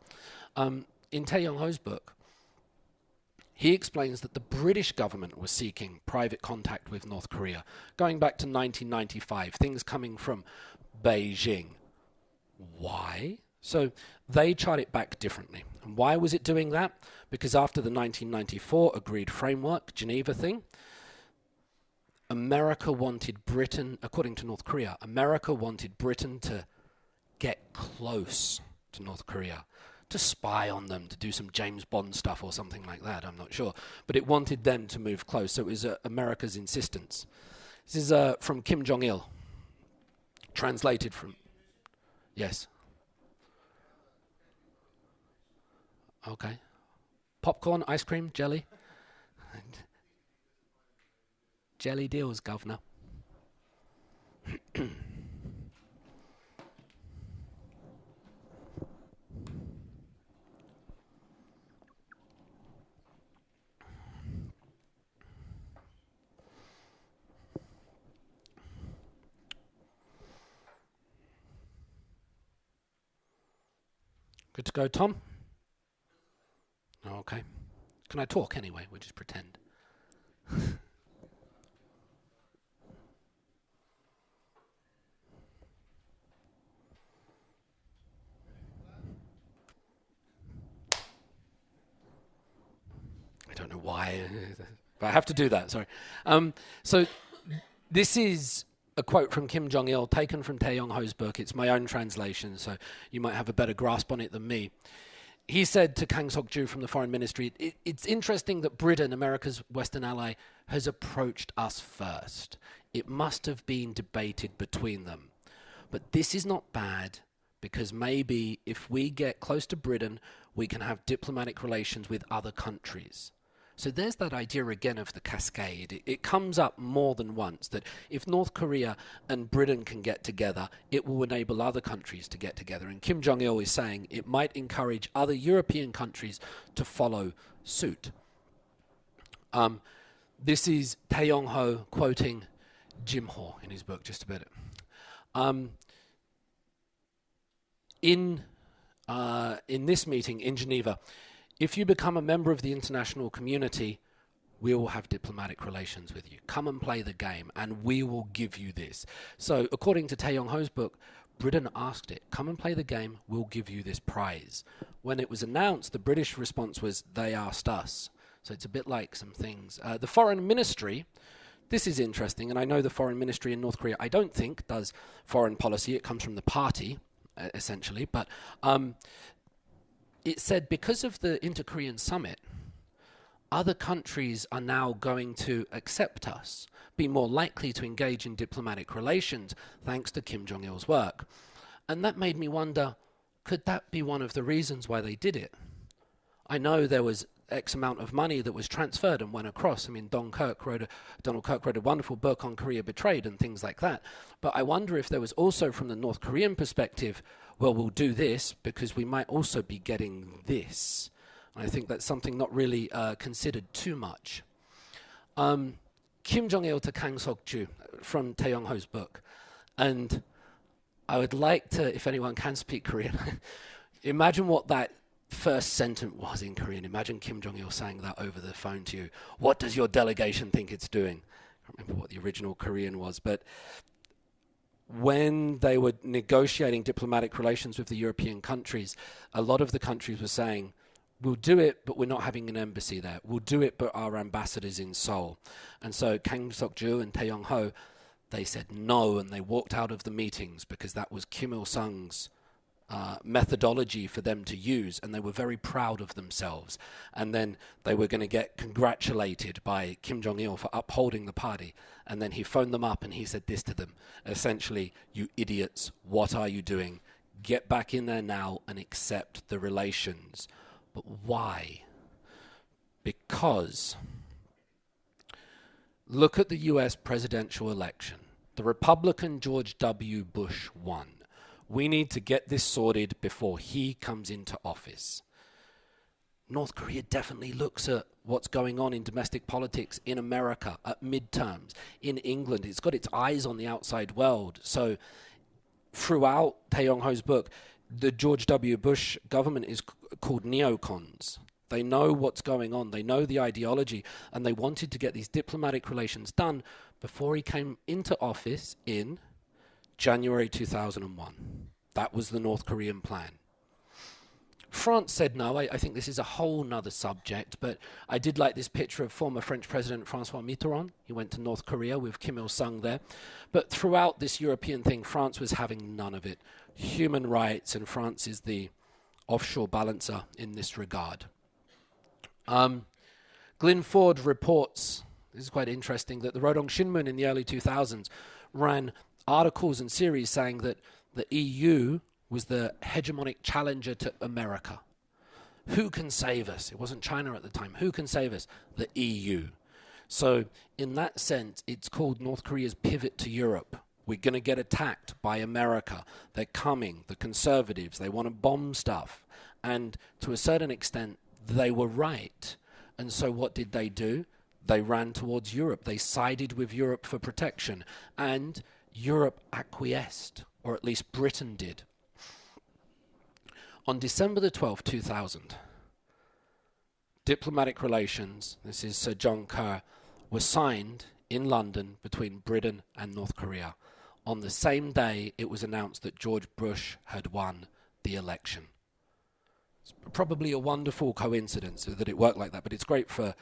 S3: In Tae Yong-ho's book, he explains that the British government was seeking private contact with North Korea, going back to 1995, things coming from Beijing. Why? So they chart it back differently. And why was it doing that? Because after the 1994 agreed framework, Geneva thing, America wanted Britain, according to North Korea, America wanted Britain to get close to North Korea, to spy on them, to do some James Bond stuff or something like that, I'm not sure. But it wanted them to move close, so it was America's insistence. This is from Kim Jong-il, translated from... Yes. Okay. Popcorn, ice cream, jelly. Jelly deals, governor. Good to go, Tom? Okay. Can I talk anyway? We'll just pretend. I don't know why, but I have to do that, sorry. So this is a quote from Kim Jong-il taken from Tae Yong-ho's book. It's my own translation, so you might have a better grasp on it than me. He said to Kang Sok-ju from the Foreign Ministry, it's interesting that Britain, America's Western ally, has approached us first. It must have been debated between them. But this is not bad, because maybe if we get close to Britain, we can have diplomatic relations with other countries. So there's that idea again of the cascade. It comes up more than once that if North Korea and Britain can get together, it will enable other countries to get together. And Kim Jong-il is saying it might encourage other European countries to follow suit. This is Tae Yong-ho quoting Jim Ho in his book, just a bit. In this meeting in Geneva, if you become a member of the international community, we will have diplomatic relations with you. Come and play the game, and we will give you this. So, according to Tae Yong-ho's book, Britain asked it, come and play the game, we'll give you this prize. When it was announced, the British response was, they asked us. So it's a bit like some things. The foreign ministry, this is interesting, and I know the foreign ministry in North Korea, I don't think, does foreign policy. It comes from the party, essentially. But it said because of the Inter-Korean summit, other countries are now going to accept us, be more likely to engage in diplomatic relations, thanks to Kim Jong-il's work. And that made me wonder, could that be one of the reasons why they did it? I know there was X amount of money that was transferred and went across. I mean, Donald Kirk wrote a wonderful book on Korea Betrayed and things like that. But I wonder if there was also, from the North Korean perspective, well, we'll do this because we might also be getting this. And I think that's something not really considered too much. Kim Jong-il to Kang Seok-ju from Tae Yong-ho's book. And I would like to, if anyone can speak Korean, imagine what that first sentence was in Korean. Imagine Kim Jong-il saying that over the phone to you. What does your delegation think it's doing? I can't remember what the original Korean was, but when they were negotiating diplomatic relations with the European countries, a lot of the countries were saying, we'll do it, but we're not having an embassy there. We'll do it, but our ambassador's in Seoul. And so Kang Seok-ju and Tae Yong-ho, they said no, and they walked out of the meetings because that was Kim Il-sung's methodology for them to use, and they were very proud of themselves. And then they were going to get congratulated by Kim Jong-il for upholding the party. And then he phoned them up and he said this to them, essentially, you idiots, what are you doing? Get back in there now and accept the relations. But why? Because look at the US presidential election. The Republican George W. Bush won. We need to get this sorted before he comes into office. North Korea definitely looks at what's going on in domestic politics in America, at midterms, in England. It's got its eyes on the outside world. So throughout Tae Yong-ho's book, the George W. Bush government is called neocons. They know what's going on. They know the ideology, and they wanted to get these diplomatic relations done before he came into office in January 2001. That was the North Korean plan. France said no. I think this is a whole nother subject, but I did like this picture of former French President François Mitterrand. He went to North Korea with Kim Il-sung there. But throughout this European thing, France was having none of it. Human rights, and France is the offshore balancer in this regard. Glyn Ford reports, this is quite interesting, that the Rodong Shinmun in the early 2000s ran articles and series saying that the EU was the hegemonic challenger to America. Who can save us? It wasn't China at the time. Who can save us? The EU. So in that sense, it's called North Korea's pivot to Europe. We're going to get attacked by America. They're coming. The conservatives, they want to bomb stuff. And to a certain extent, they were right. And so what did they do? They ran towards Europe. They sided with Europe for protection. And Europe acquiesced, or at least Britain did. On December the 12th, 2000, diplomatic relations, this is Sir John Kerr, were signed in London between Britain and North Korea. On the same day, it was announced that George Bush had won the election. It's probably a wonderful coincidence that it worked like that, but it's great for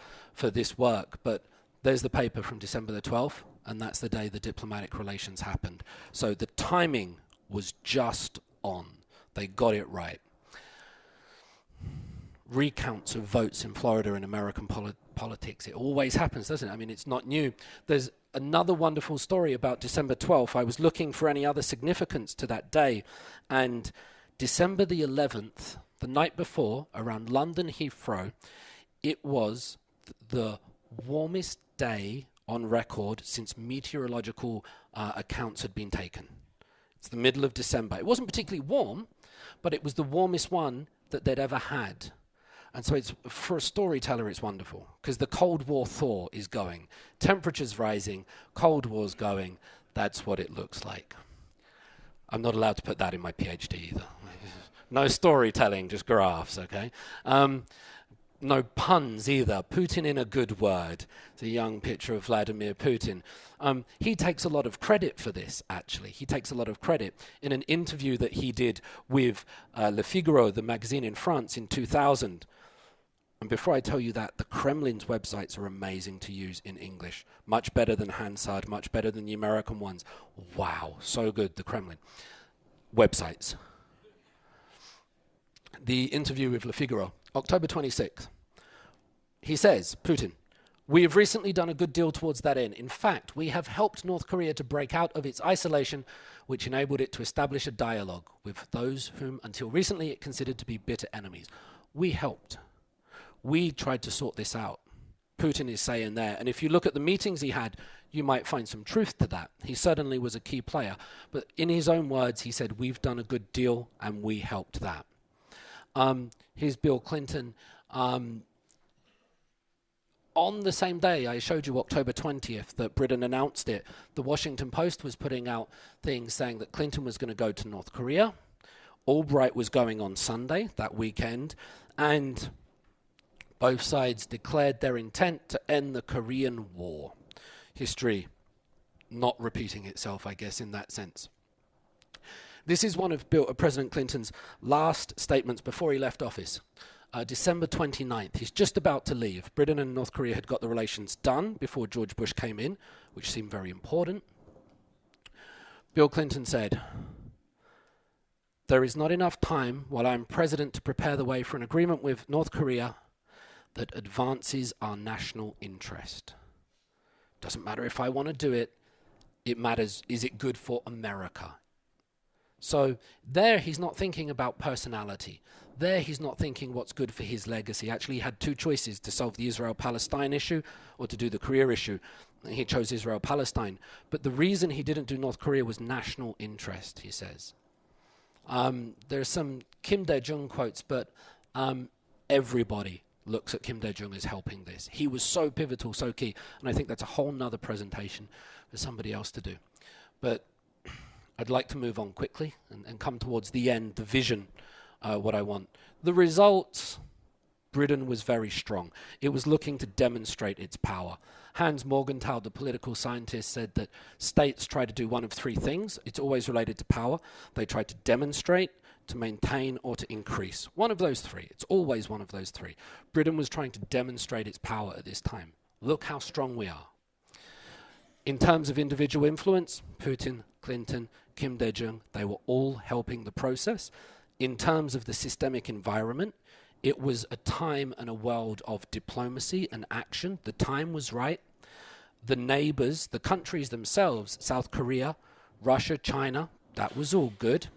S3: this work. But there's the paper from December the 12th, and that's the day the diplomatic relations happened. So the timing was just on. They got it right. Recounts of votes in Florida in American politics. It always happens, doesn't it? I mean, it's not new. There's another wonderful story about December 12th. I was looking for any other significance to that day, and December the 11th, the night before, around London Heathrow, it was the warmest day on record since meteorological accounts had been taken. It's the middle of December. It wasn't particularly warm, but it was the warmest one that they'd ever had. And so it's, for a storyteller, it's wonderful, because the Cold War thaw is going. Temperatures rising, Cold War's going. That's what it looks like. I'm not allowed to put that in my PhD either. No storytelling, just graphs, okay? no puns either. Putin in a good word. It's a young picture of Vladimir Putin. He takes a lot of credit for this, actually. He takes a lot of credit. In an interview that he did with Le Figaro, the magazine in France, in 2000. And before I tell you that, the Kremlin's websites are amazing to use in English. Much better than Hansard, much better than the American ones. Wow, so good, the Kremlin. Websites. The interview with Le Figaro, October 26th. He says, Putin, we have recently done a good deal towards that end. In fact, we have helped North Korea to break out of its isolation, which enabled it to establish a dialogue with those whom until recently it considered to be bitter enemies. We helped. We tried to sort this out. Putin is saying there. And if you look at the meetings he had, you might find some truth to that. He certainly was a key player. But in his own words, he said, we've done a good deal and we helped that. Here's Bill Clinton. On the same day, I showed you October 20th that Britain announced it. The Washington Post was putting out things saying that Clinton was going to go to North Korea. Albright was going on Sunday, that weekend. And both sides declared their intent to end the Korean War. History not repeating itself, I guess, in that sense. This is one of President Clinton's last statements before he left office. December 29th. He's just about to leave. Britain and North Korea had got the relations done before George Bush came in, which seemed very important. Bill Clinton said, there is not enough time while I'm president to prepare the way for an agreement with North Korea that advances our national interest. Doesn't matter if I want to do it, it matters, is it good for America? So there he's not thinking about personality. There he's not thinking what's good for his legacy. Actually, he had two choices, to solve the Israel-Palestine issue or to do the Korea issue. He chose Israel-Palestine. But the reason he didn't do North Korea was national interest, he says. There's some Kim Dae-jung quotes, but everybody looks at Kim Dae-jung as helping this. He was so pivotal, so key. And I think that's a whole nother presentation for somebody else to do. But I'd like to move on quickly and come towards the end, the vision, what I want. The results, Britain was very strong. It was looking to demonstrate its power. Hans Morgenthau, the political scientist, said that states try to do one of three things. It's always related to power. They try to demonstrate, to maintain, or to increase. One of those three. It's always one of those three. Britain was trying to demonstrate its power at this time. Look how strong we are. In terms of individual influence, Putin, Clinton, Kim Dae-jung, they were all helping the process. In terms of the systemic environment, it was a time and a world of diplomacy and action. The time was right. The neighbors, the countries themselves, South Korea, Russia, China, that was all good.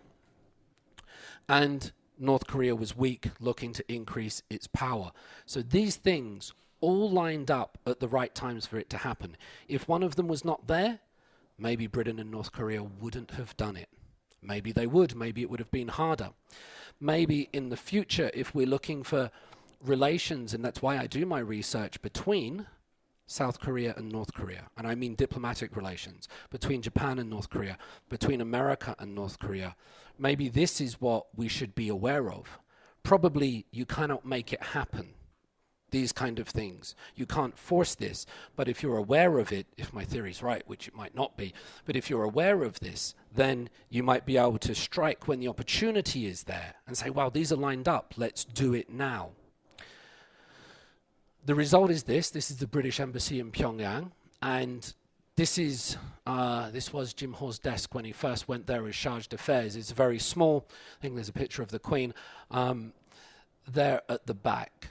S3: And North Korea was weak, looking to increase its power. So these things all lined up at the right times for it to happen. If one of them was not there, maybe Britain and North Korea wouldn't have done it. Maybe they would. Maybe it would have been harder. Maybe in the future, if we're looking for relations, and that's why I do my research between South Korea and North Korea, and I mean diplomatic relations, between Japan and North Korea, between America and North Korea, maybe this is what we should be aware of. Probably you cannot make it happen. These kind of things. You can't force this, but if you're aware of it, if my theory's right, which it might not be, but if you're aware of this, then you might be able to strike when the opportunity is there and say, wow, these are lined up, let's do it now. The result is this is the British Embassy in Pyongyang, and this was Jim Ho's desk when he first went there as chargé d'affaires. It's very small. I think there's a picture of the Queen there at the back.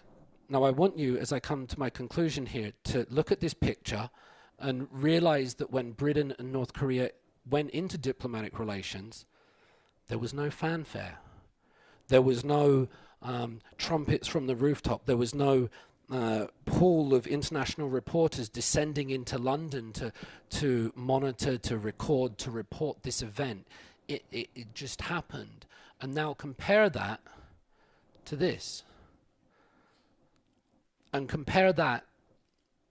S3: Now, I want you, as I come to my conclusion here, to look at this picture and realize that when Britain and North Korea went into diplomatic relations, there was no fanfare. There was no trumpets from the rooftop. There was no pool of international reporters descending into London to monitor, to record, to report this event. It just happened. And now compare that to this. And compare that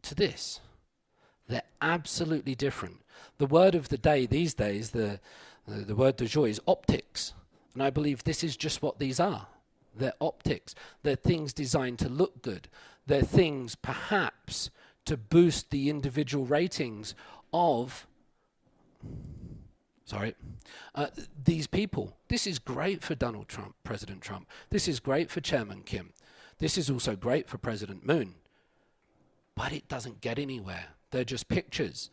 S3: to this. They're absolutely different. The word of the day these days, the word du jour is optics. And I believe this is just what these are. They're optics. They're things designed to look good. They're things perhaps to boost the individual ratings of these people. This is great for Donald Trump, President Trump. This is great for Chairman Kim. This is also great for President Moon. But it doesn't get anywhere. They're just pictures.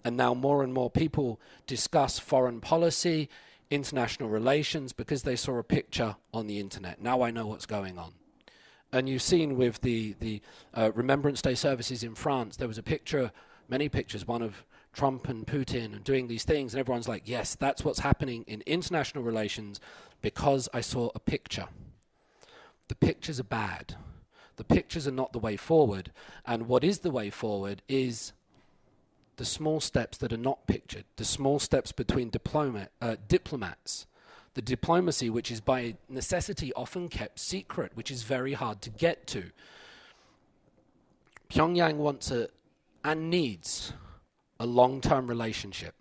S3: And now more and more people discuss foreign policy, international relations, because they saw a picture on the internet. Now I know what's going on. And you've seen with the Remembrance Day services in France, there was a picture, many pictures, one of Trump and Putin and doing these things, and everyone's like, yes, that's what's happening in international relations because I saw a picture. The pictures are bad. The pictures are not the way forward. And what is the way forward is the small steps that are not pictured, the small steps between diplomats, the diplomacy which is by necessity often kept secret, which is very hard to get to. Pyongyang wants and needs a long-term relationship.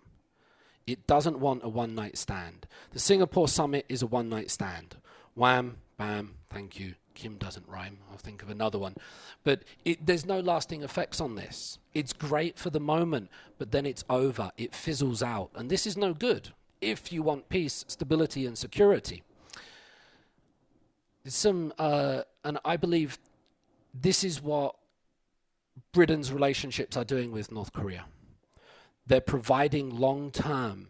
S3: It doesn't want a one-night stand. The Singapore summit is a one-night stand. Wham, bam, thank you. Kim doesn't rhyme. I'll think of another one. But there's no lasting effects on this. It's great for the moment, but then it's over. It fizzles out. And this is no good if you want peace, stability, and security. And I believe this is what Britain's relationships are doing with North Korea. They're providing long-term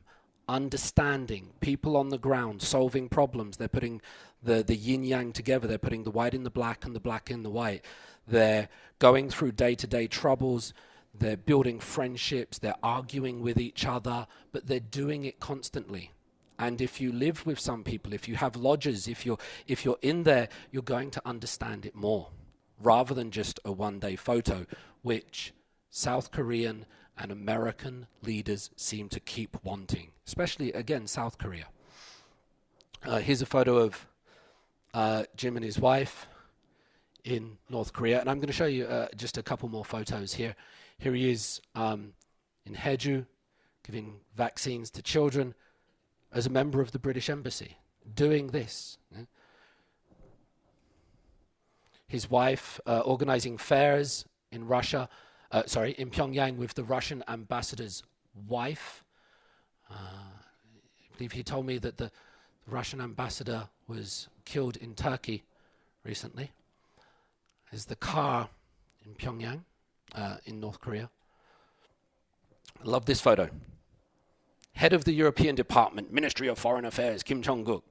S3: understanding, people on the ground solving problems. They're putting the yin-yang together. They're putting the white in the black and the black in the white. They're going through day-to-day troubles. They're building friendships. They're arguing with each other, but they're doing it constantly. And if you live with some people, if you have lodges, if you're in there, you're going to understand it more, rather than just a one-day photo, which South Korean and American leaders seem to keep wanting, especially, again, South Korea. Here's a photo of Jim and his wife in North Korea. And I'm going to show you just a couple more photos here. Here he is in Haeju, giving vaccines to children as a member of the British Embassy, doing this. His wife organizing fairs in Russia, in Pyongyang with the Russian ambassador's wife. I believe he told me that the Russian ambassador was killed in Turkey recently. There's the car in Pyongyang, in North Korea. I love this photo. Head of the European Department, Ministry of Foreign Affairs, Kim Jong-guk.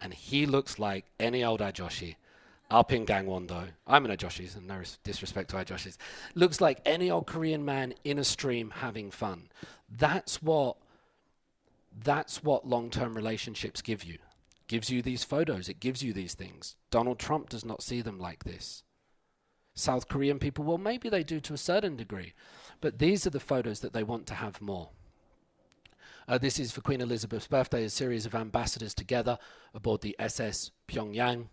S3: And he looks like any old ajoshi up in Gangwon-do. I'm an ajoshi, so no disrespect to ajoshis. Looks like any old Korean man in a stream having fun. That's what long-term relationships give you. It gives you these photos. It gives you these things. Donald Trump does not see them like this. South Korean people, well, maybe they do to a certain degree, but these are the photos that they want to have more. This is for Queen Elizabeth's birthday, a series of ambassadors together aboard the SS Pyongyang.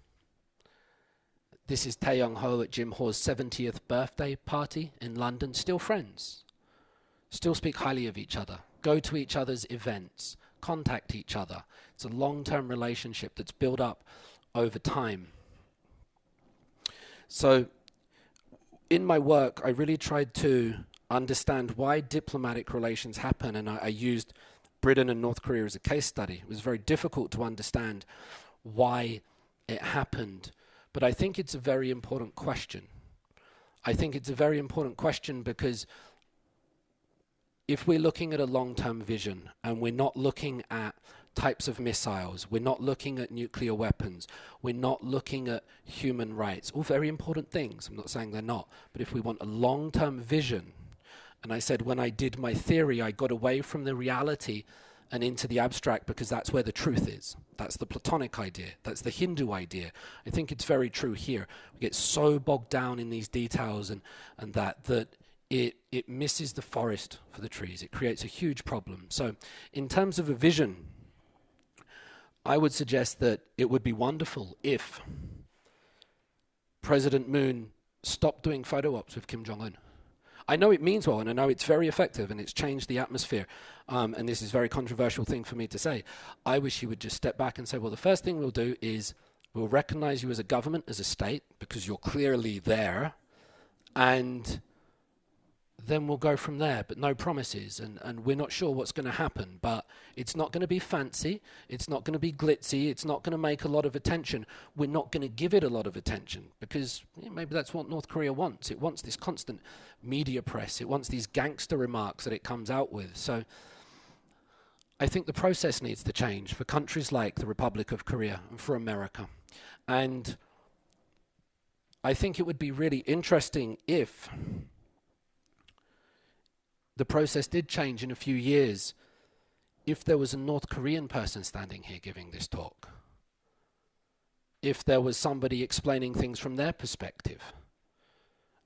S3: This is Tae Young-ho at Jim Ho's 70th birthday party in London. Still friends. Still speak highly of each other. Go to each other's events. Contact each other. It's a long-term relationship that's built up over time. So in my work, I really tried to understand why diplomatic relations happen, and I used Britain and North Korea as a case study. It was very difficult to understand why it happened, but I think it's a very important question. I think it's a very important question because if we're looking at a long-term vision and we're not looking at types of missiles, we're not looking at nuclear weapons, we're not looking at human rights, all very important things, I'm not saying they're not, but if we want a long-term vision, and I said when I did my theory, I got away from the reality and into the abstract because that's where the truth is. That's the Platonic idea. That's the Hindu idea. I think it's very true here. We get so bogged down in these details and that it misses the forest for the trees. It creates a huge problem. So in terms of a vision, I would suggest that it would be wonderful if President Moon stopped doing photo ops with Kim Jong-un. I know it means well, and I know it's very effective, and it's changed the atmosphere. And this is a very controversial thing for me to say. I wish he would just step back and say, well, the first thing we'll do is We'll recognize you as a government, as a state, because you're clearly there, and then we'll go from there, but no promises, and we're not sure what's going to happen, but it's not going to be fancy, it's not going to be glitzy, it's not going to make a lot of attention. We're not going to give it a lot of attention, because maybe that's what North Korea wants. It wants this constant media press, it wants these gangster remarks that it comes out with. So I think the process needs to change for countries like the Republic of Korea and for America. And I think it would be really interesting if the process did change in a few years, if there was a North Korean person standing here giving this talk, if there was somebody explaining things from their perspective,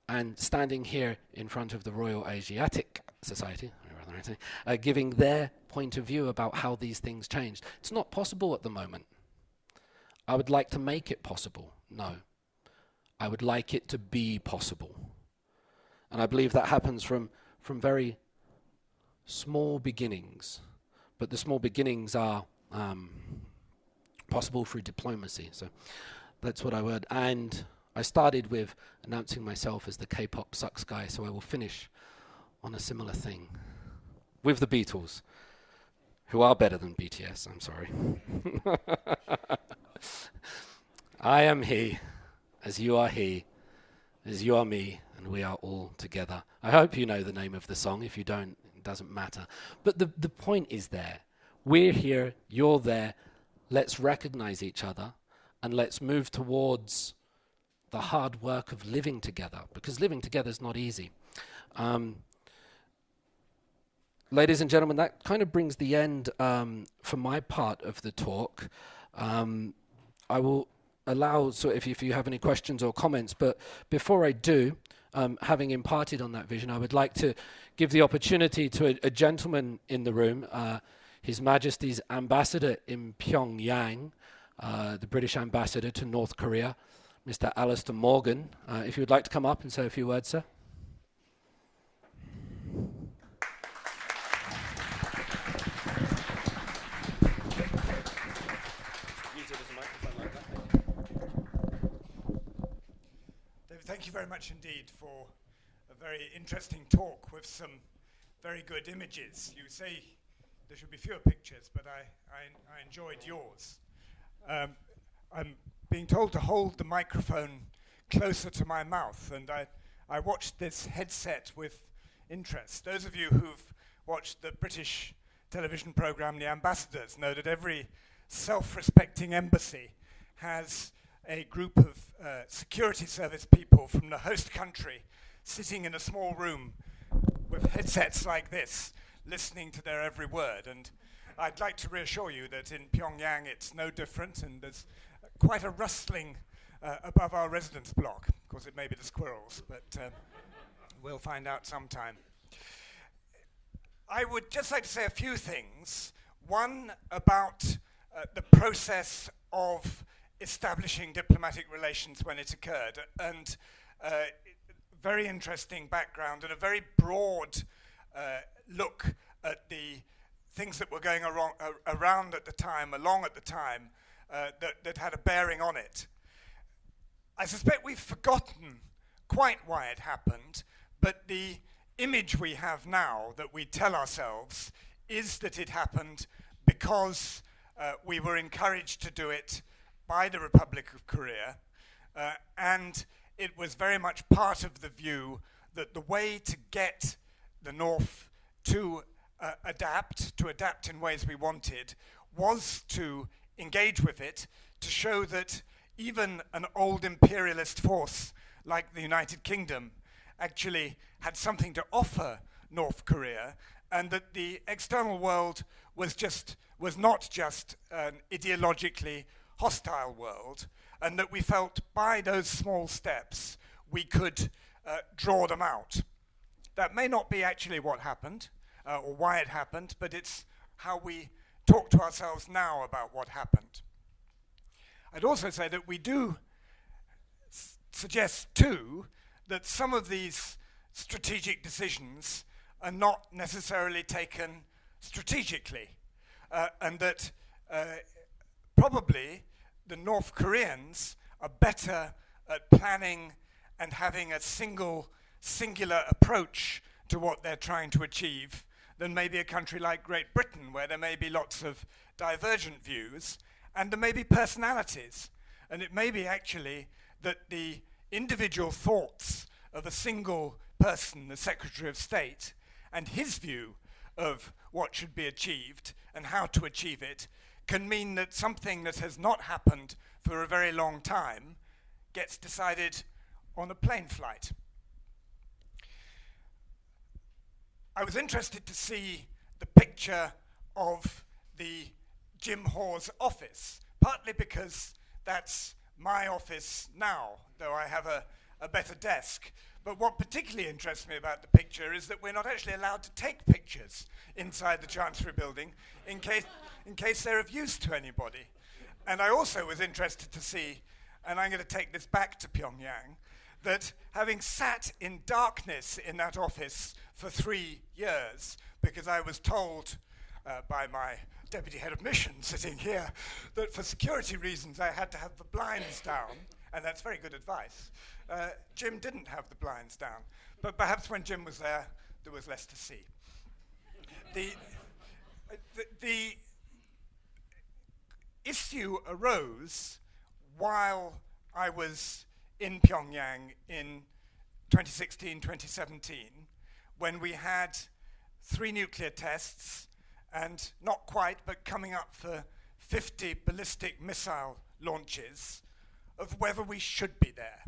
S3: and standing here in front of the Royal Asiatic Society, giving their point of view about how these things changed. It's not possible at the moment. I would like to make it possible. No. I would like it to be possible. And I believe that happens from very small beginnings, but the small beginnings are possible through diplomacy. So that's what I would. And I started with announcing myself as the K-pop sucks guy, so I will finish on a similar thing with the Beatles, who are better than BTS. I'm sorry. I am he, as you are he, as you are me, and we are all together. I hope you know the name of the song. If you don't, it doesn't matter. But the point is there. We're here, you're there. Let's recognize each other, and let's move towards the hard work of living together, because living together is not easy. Ladies and gentlemen, that kind of brings the end for my part of the talk. I will allow, so if you have any questions or comments, but before I do, having imparted on that vision, I would like to give the opportunity to a gentleman in the room, His Majesty's Ambassador in Pyongyang, the British Ambassador to North Korea, Mr. Alistair Morgan. If you would like to come up and say a few words, sir.
S2: Thank you very much indeed for a very interesting talk with some very good images. You say there should be fewer pictures, but I enjoyed yours. I'm being told to hold the microphone closer to my mouth, and I watched this headset with interest. Those of you who've watched the British television program The Ambassadors know that every self-respecting embassy has a group of security service people from the host country sitting in a small room with headsets like this, listening to their every word. And I'd like to reassure you that in Pyongyang it's no different, and there's quite a rustling above our residence block. Of course, it may be the squirrels, but we'll find out sometime. I would just like to say a few things. One, about the process of establishing diplomatic relations when it occurred, and very interesting background and a very broad look at the things that were going around at the time, along at the time, that had a bearing on it. I suspect we've forgotten quite why it happened, but the image we have now that we tell ourselves is that it happened because we were encouraged to do it by the Republic of Korea, and it was very much part of the view that the way to get the North to adapt in ways we wanted, was to engage with it, to show that even an old imperialist force like the United Kingdom actually had something to offer North Korea, and that the external world was not just an ideologically hostile world, and that we felt by those small steps we could draw them out. That may not be actually what happened, or why it happened, but it's how we talk to ourselves now about what happened. I'd also say that we do suggest too that some of these strategic decisions are not necessarily taken strategically, and that probably the North Koreans are better at planning and having a singular approach to what they're trying to achieve than maybe a country like Great Britain, where there may be lots of divergent views, and there may be personalities. And it may be actually that the individual thoughts of a single person, the Secretary of State, and his view of what should be achieved and how to achieve it can mean that something that has not happened for a very long time gets decided on a plane flight. I was interested to see the picture of the Jim Hawes office, partly because that's my office now, though I have a better desk. But what particularly interests me about the picture is that we're not actually allowed to take pictures inside the Chancery building in case they're of use to anybody. And I also was interested to see, and I'm going to take this back to Pyongyang, that having sat in darkness in that office for 3 years, because I was told by my deputy head of mission sitting here that for security reasons I had to have the blinds down, and that's very good advice. Jim didn't have the blinds down, but perhaps when Jim was there was less to see. The issue arose while I was in Pyongyang in 2016, 2017, when we had 3 nuclear tests and not quite, but coming up for 50 ballistic missile launches, of whether we should be there.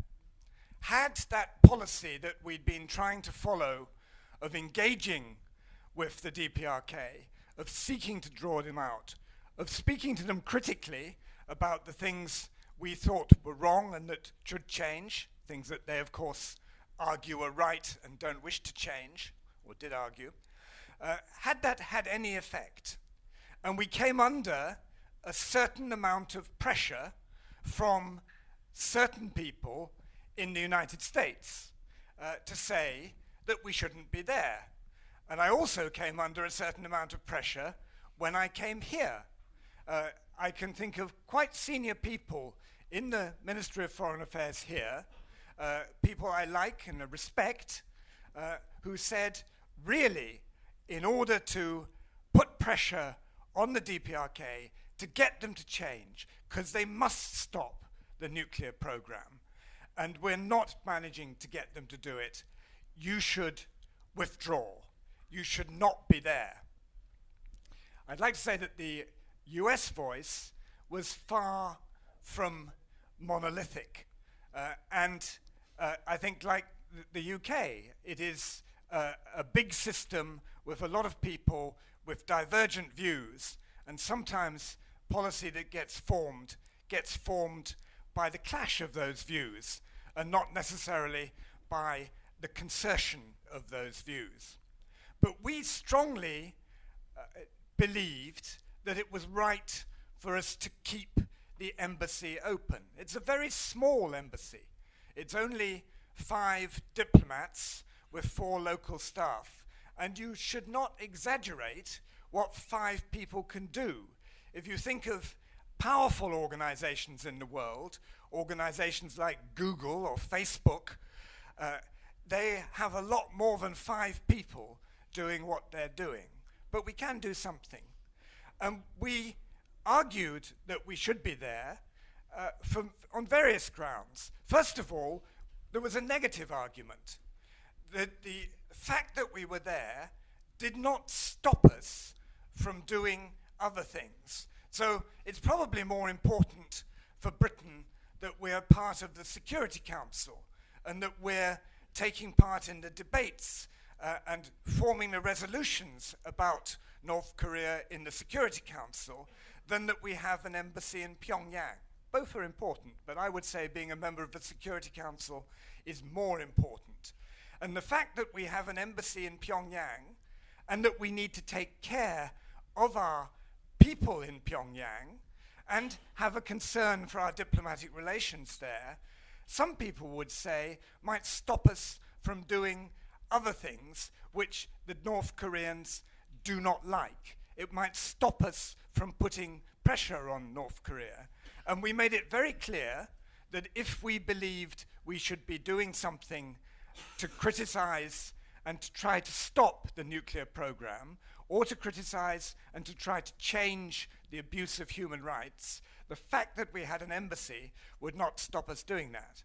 S2: Had that policy that we'd been trying to follow of engaging with the DPRK, of seeking to draw them out, of speaking to them critically about the things we thought were wrong and that should change, things that they, of course, argue are right and don't wish to change, or did argue, had that had any effect? And we came under a certain amount of pressure from certain people in the United States to say that we shouldn't be there. And I also came under a certain amount of pressure when I came here. I can think of quite senior people in the Ministry of Foreign Affairs here, people I like and respect, who said, really, in order to put pressure on the DPRK to get them to change, because they must stop the nuclear program, and we're not managing to get them to do it, you should withdraw. You should not be there. I'd like to say that the US voice was far from monolithic. And I think, like the UK, it is a big system with a lot of people with divergent views, and sometimes policy that gets formed by the clash of those views and not necessarily by the concertion of those views. But we strongly believed that it was right for us to keep the embassy open. It's a very small embassy. It's only 5 diplomats with 4 local staff. And you should not exaggerate what 5 people can do. If you think of powerful organizations in the world, organizations like Google or Facebook, they have a lot more than 5 people doing what they're doing. But we can do something. And we argued that we should be there on various grounds. First of all, there was a negative argument. That the fact that we were there did not stop us from doing other things. So it's probably more important for Britain that we're part of the Security Council and that we're taking part in the debates and forming the resolutions about North Korea in the Security Council than that we have an embassy in Pyongyang. Both are important, but I would say being a member of the Security Council is more important. And the fact that we have an embassy in Pyongyang and that we need to take care of our people in Pyongyang and have a concern for our diplomatic relations there, some people would say might stop us from doing other things which the North Koreans do not like. It might stop us from putting pressure on North Korea. And we made it very clear that if we believed we should be doing something to criticize and to try to stop the nuclear program, or to criticize and to try to change the abuse of human rights, the fact that we had an embassy would not stop us doing that.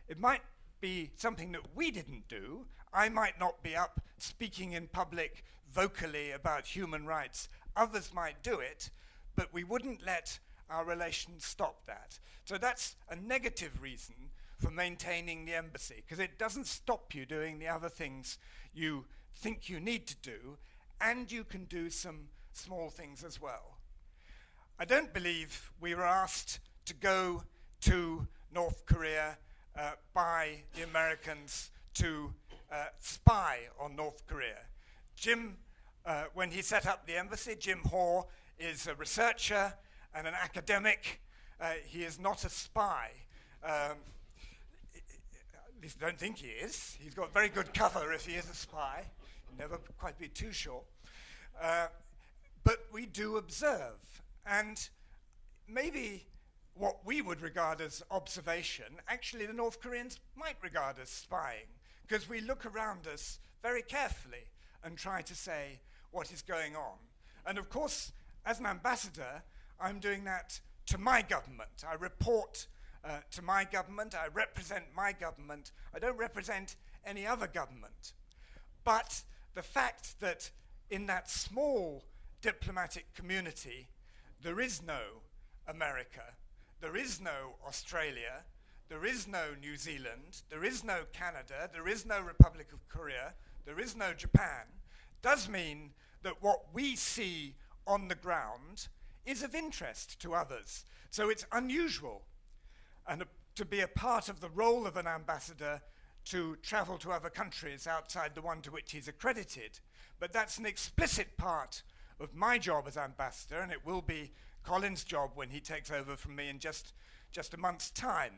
S2: It might be something that we didn't do. I might not be up speaking in public vocally about human rights. Others might do it, but we wouldn't let our relations stop that. So that's a negative reason for maintaining the embassy, because it doesn't stop you doing the other things you think you need to do, and you can do some small things as well. I don't believe we were asked to go to North Korea by the Americans to spy on North Korea. Jim, when he set up the embassy, Jim Hoare is a researcher and an academic. He is not a spy. At least I don't think he is. He's got very good cover if he is a spy. Never quite be too sure. But we do observe. And maybe what we would regard as observation, actually the North Koreans might regard as spying, because we look around us very carefully and try to say what is going on. And of course, as an ambassador, I'm doing that to my government. I report to my government. I represent my government. I don't represent any other government. But the fact that in that small diplomatic community, there is no America, there is no Australia, there is no New Zealand, there is no Canada, there is no Republic of Korea, there is no Japan, does mean that what we see on the ground is of interest to others. So it's unusual and to be a part of the role of an ambassador to travel to other countries outside the one to which he's accredited. But that's an explicit part of my job as ambassador, and it will be Colin's job when he takes over from me in just a month's time,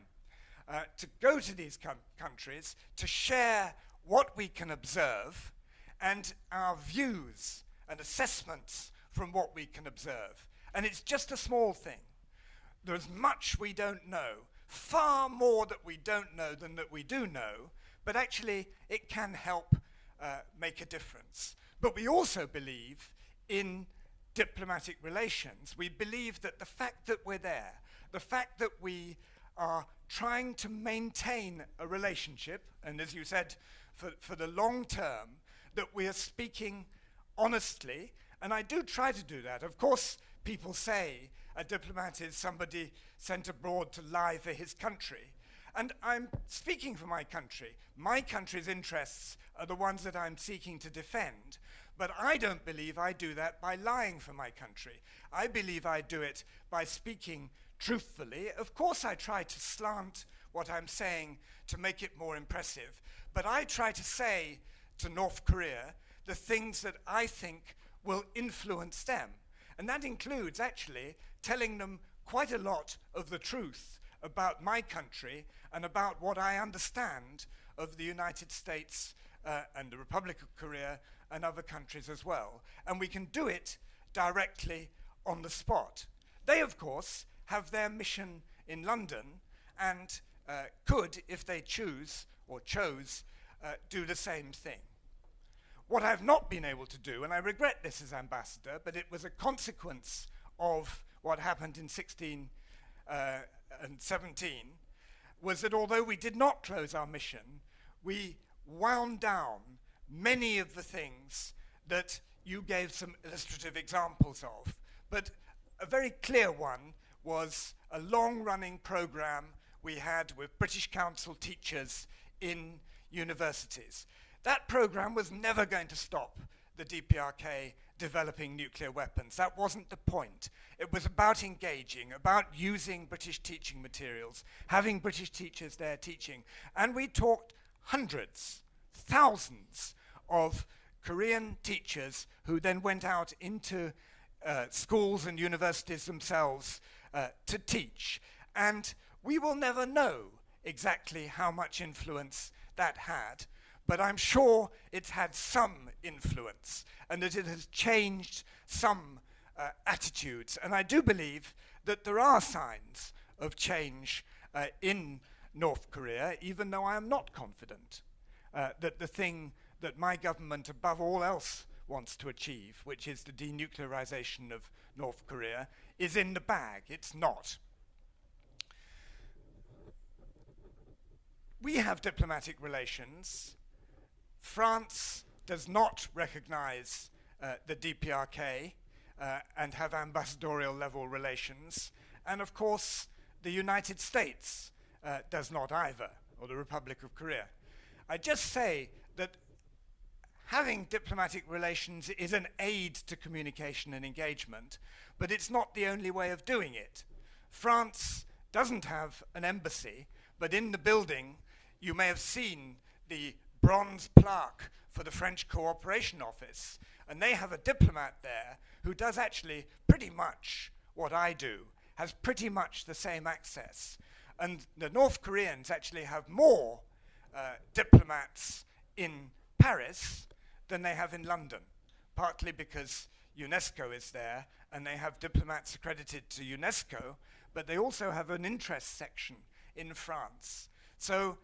S2: to go to these countries, to share what we can observe and our views and assessments from what we can observe. And it's just a small thing. There's much we don't know, far more that we don't know than that we do know, but actually it can help make a difference. But we also believe in diplomatic relations. We believe that the fact that we're there, the fact that we are trying to maintain a relationship, and as you said, for the long term, that we are speaking honestly, and I do try to do that. Of course, people say a diplomat is somebody sent abroad to lie for his country. And I'm speaking for my country. My country's interests are the ones that I'm seeking to defend. But I don't believe I do that by lying for my country. I believe I do it by speaking truthfully. Of course, I try to slant what I'm saying to make it more impressive. But I try to say to North Korea the things that I think will influence them. And that includes actually telling them quite a lot of the truth about my country and about what I understand of the United States and the Republic of Korea and other countries as well. And we can do it directly on the spot. They, of course, have their mission in London and could, if they choose or chose, do the same thing. What I've not been able to do, and I regret this as ambassador, but it was a consequence of what happened in 16 and 17, was that although we did not close our mission, we wound down many of the things that you gave some illustrative examples of. But a very clear one was a long-running program we had with British Council teachers in universities. That program was never going to stop the DPRK developing nuclear weapons. That wasn't the point. It was about engaging, about using British teaching materials, having British teachers there teaching. And we taught hundreds, thousands of Korean teachers who then went out into schools and universities themselves to teach. And we will never know exactly how much influence that had, but I'm sure it's had some influence and that it has changed some attitudes. And I do believe that there are signs of change in North Korea, even though I am not confident that the thing that my government above all else wants to achieve, which is the denuclearization of North Korea, is in the bag. It's not. We have diplomatic relations. France does not recognize the DPRK and have ambassadorial level relations. And of course, the United States does not either, or the Republic of Korea. I just say that having diplomatic relations is an aid to communication and engagement, but it's not the only way of doing it. France doesn't have an embassy, but in the building you may have seen the bronze plaque for the French Cooperation Office, and they have a diplomat there who does actually pretty much what I do, has pretty much the same access. And the North Koreans actually have more diplomats in Paris than they have in London, partly because UNESCO is there and they have diplomats accredited to UNESCO, but they also have an interest section in France. So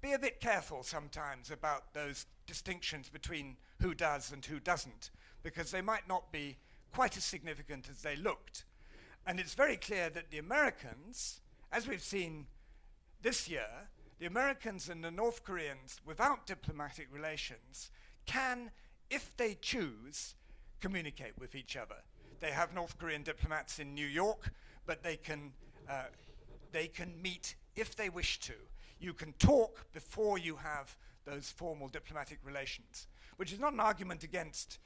S2: be a bit careful sometimes about those distinctions between who does and who doesn't, because they might not be quite as significant as they looked. And it's very clear that the Americans, as we've seen this year, the Americans and the North Koreans, without diplomatic relations, can, if they choose, communicate with each other. They have North Korean diplomats in New York, but they can meet if they wish to. You can talk before you have those formal diplomatic relations, which is not an argument against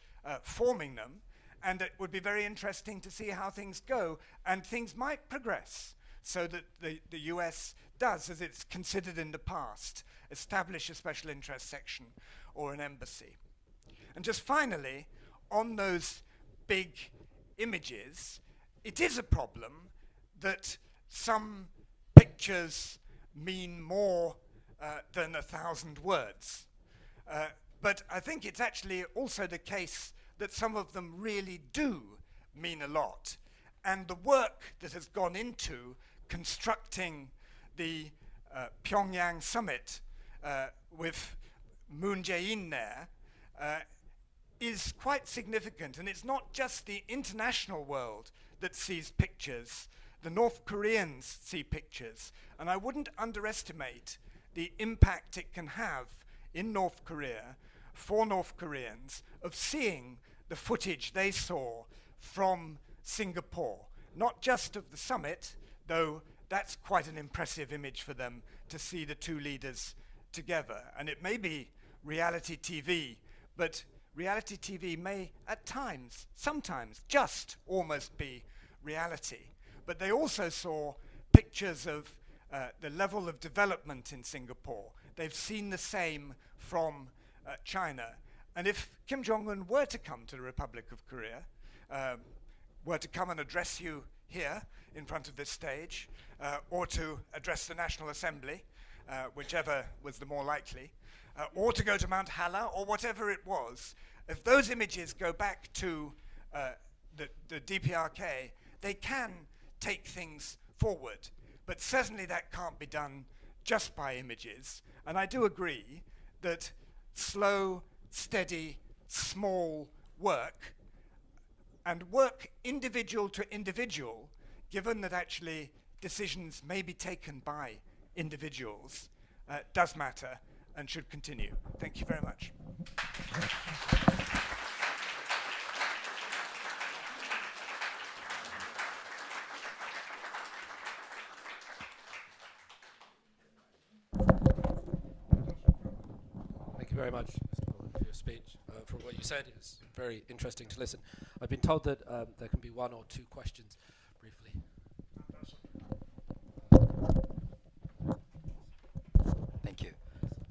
S2: forming them, and it would be very interesting to see how things go, and things might progress so that the US does, as it's considered in the past, establish a special interest section or an embassy. And just finally, on those big images, it is a problem that some pictures mean more than 1,000 words. But I think it's actually also the case that some of them really do mean a lot. And the work that has gone into constructing the Pyongyang summit with Moon Jae-in there is quite significant. And it's not just the international world that sees pictures. The North Koreans see pictures. And I wouldn't underestimate the impact it can have in North Korea for North Koreans of seeing the footage they saw from Singapore. Not just of the summit, though that's quite an impressive image for them to see the two leaders together. And it may be reality TV, but reality TV may at times, sometimes, just almost be reality. But they also saw pictures of the level of development in Singapore. They've seen the same from China. And if Kim Jong-un were to come to the Republic of Korea, were to come and address you here in front of this stage, or to address the National Assembly, whichever was the more likely, or to go to Mount Halla, or whatever it was, if those images go back to the DPRK, they can take things forward. But certainly that can't be done just by images. And I do agree that slow, steady, small work, and work individual to individual, given that actually decisions may be taken by individuals, does matter and should continue. Thank you very much.
S3: Thank you very much, Mr. Nolan, for your speech. From what you said, it's very interesting to listen. I've been told that there can be one or two questions, briefly.
S4: Thank you.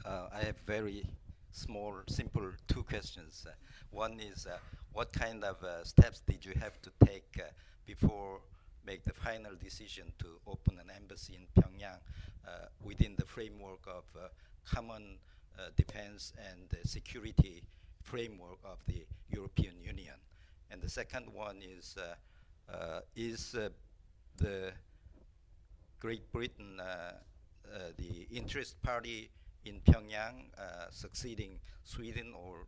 S4: I have very small, simple two questions. One is, what kind of steps did you have to take before make the final decision to open an embassy in Pyongyang within the framework of common defense and security framework of the European Union? And the second one is the Great Britain, the interest party in Pyongyang, succeeding Sweden, or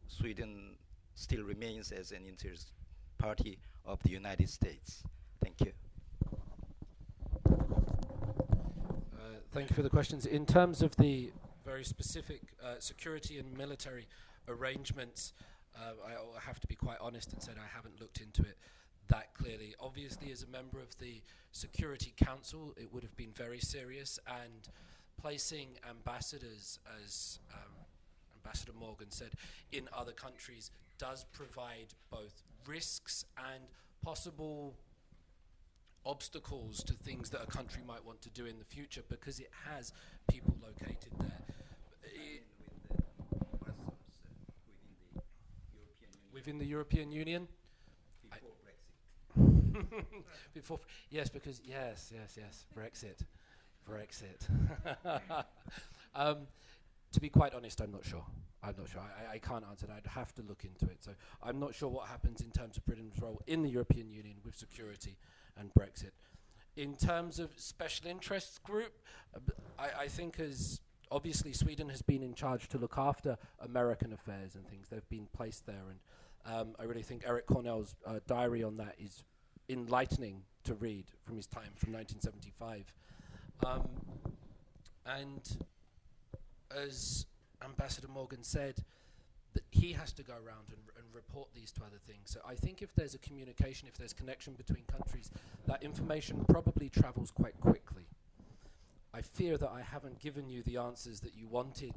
S4: Sweden still remains as an interest party of the United States? Thank you.
S3: Thank you for the questions. In terms of the very specific security and military arrangements, I have to be quite honest and said I haven't looked into it that clearly. Obviously, as a member of the Security Council, it would have been very serious, and placing ambassadors, as Ambassador Morgan said, in other countries does provide both risks and possible obstacles to things that a country might want to do in the future, because it has people located there. Within the European Union? Before Brexit. Before, yes, because, yes, Brexit. To be quite honest, I'm not sure. I can't answer that. I'd have to look into it. So I'm not sure what happens in terms of Britain's role in the European Union with security and Brexit. In terms of special interests group, I think as obviously Sweden has been in charge to look after American affairs and things. They've been placed there, and I really think Eric Cornell's diary on that is enlightening to read from his time from 1975. And as Ambassador Morgan said, that he has to go around and report these to other things. So I think if there's a communication, if there's connection between countries, that information probably travels quite quickly. I fear that I haven't given you the answers that you wanted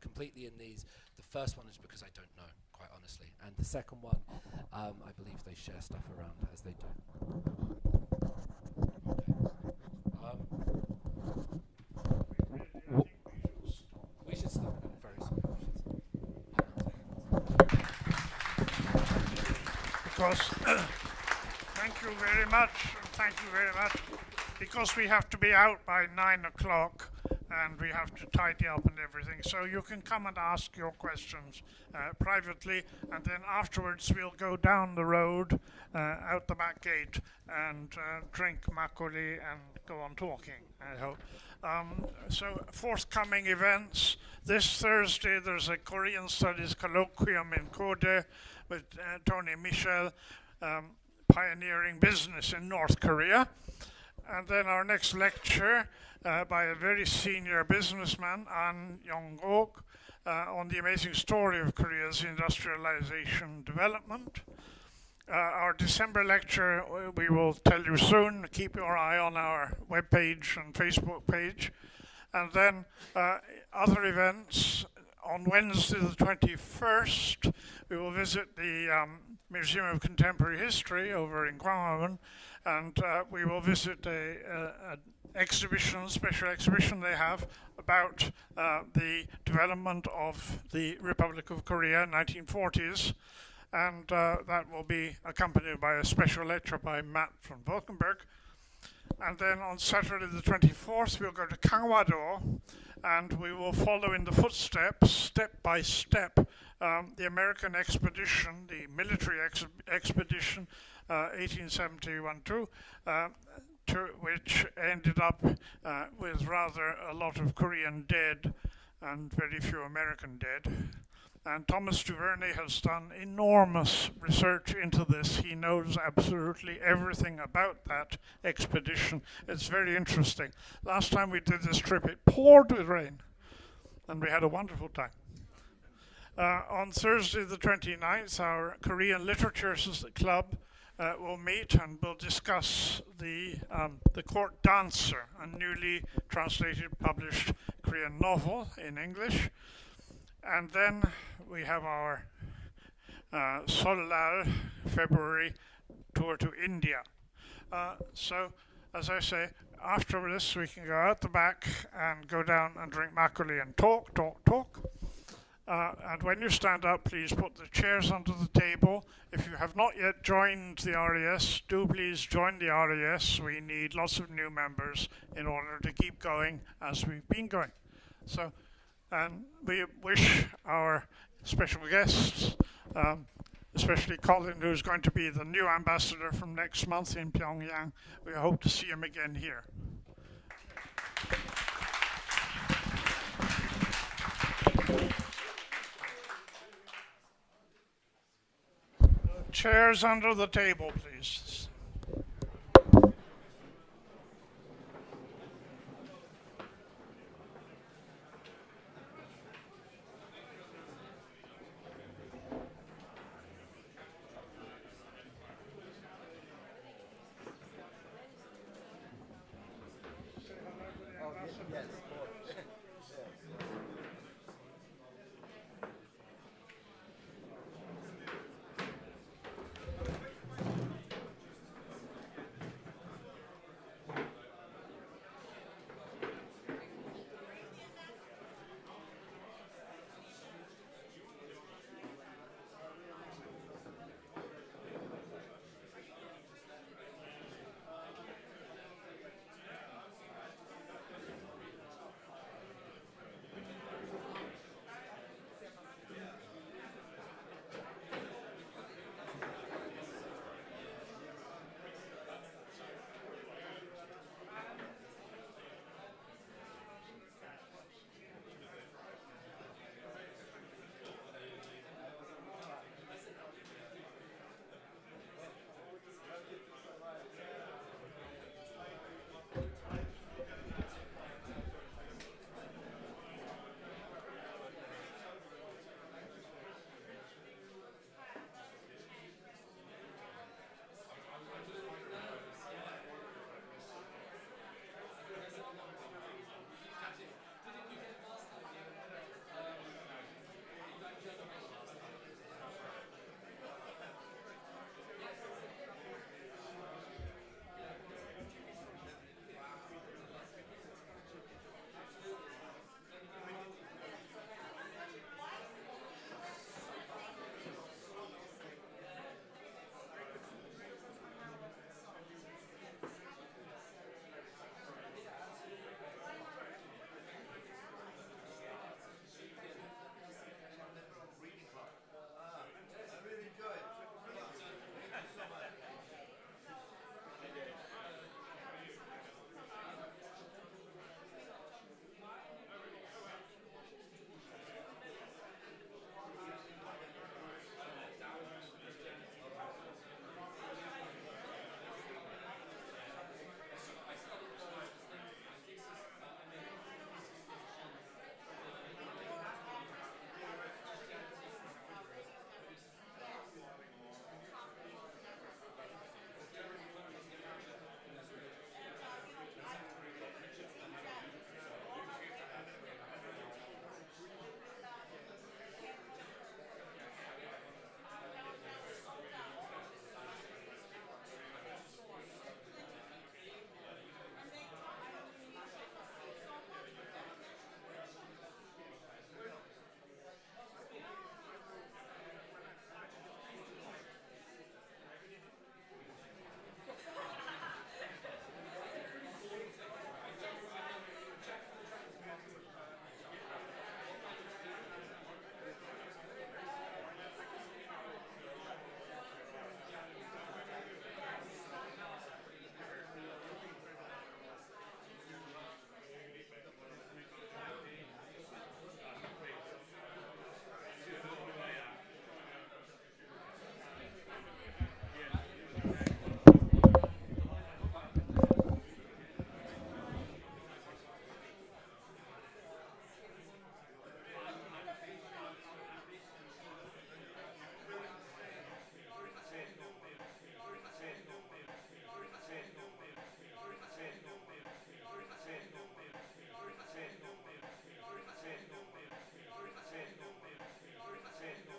S3: completely in these. The first one is because I don't know, quite honestly. And the second one, I believe they share stuff around as they do. Okay. We should stop. Very sorry.
S5: Because thank you very much. Because we have to be out by 9 o'clock and we have to tidy up and everything. So you can come and ask your questions privately, and then afterwards we'll go down the road out the back gate and drink makgeolli and go on talking, I hope. So forthcoming events. This Thursday there's a Korean Studies colloquium in Kode with Tony Michel, pioneering business in North Korea. And then our next lecture by a very senior businessman, An Yong-ok, on the amazing story of Korea's industrialization development. Our December lecture, we will tell you soon. Keep your eye on our webpage and Facebook page. And then other events. On Wednesday the 21st, we will visit the Museum of Contemporary History over in Gwanghwamun, and we will visit an exhibition, special exhibition they have about the development of the Republic of Korea in 1940s, and that will be accompanied by a special lecture by Matt from Valkenburg. And then on Saturday the 24th, we'll go to Gangwon-do, and we will follow in the footsteps, step by step, the American expedition, the military expedition, 1871-2, which ended up with rather a lot of Korean dead and very few American dead. And Thomas Duvernay has done enormous research into this. He knows absolutely everything about that expedition. It's very interesting. Last time we did this trip, it poured with rain, and we had a wonderful time. On Thursday the 29th, our Korean Literature Club will meet and will discuss the Court Dancer, a newly translated, published Korean novel in English. And then we have our Solal February tour to India. So, as I say, after this we can go out the back and go down and drink makgeolli and talk. And when you stand up, please put the chairs under the table. If you have not yet joined the RES, do please join the RES. We need lots of new members in order to keep going as we've been going. So, and we wish our special guests especially Colin, who's going to be the new ambassador from next month in Pyongyang. We hope to see him again here. Chairs under the table, please.
S4: Yes.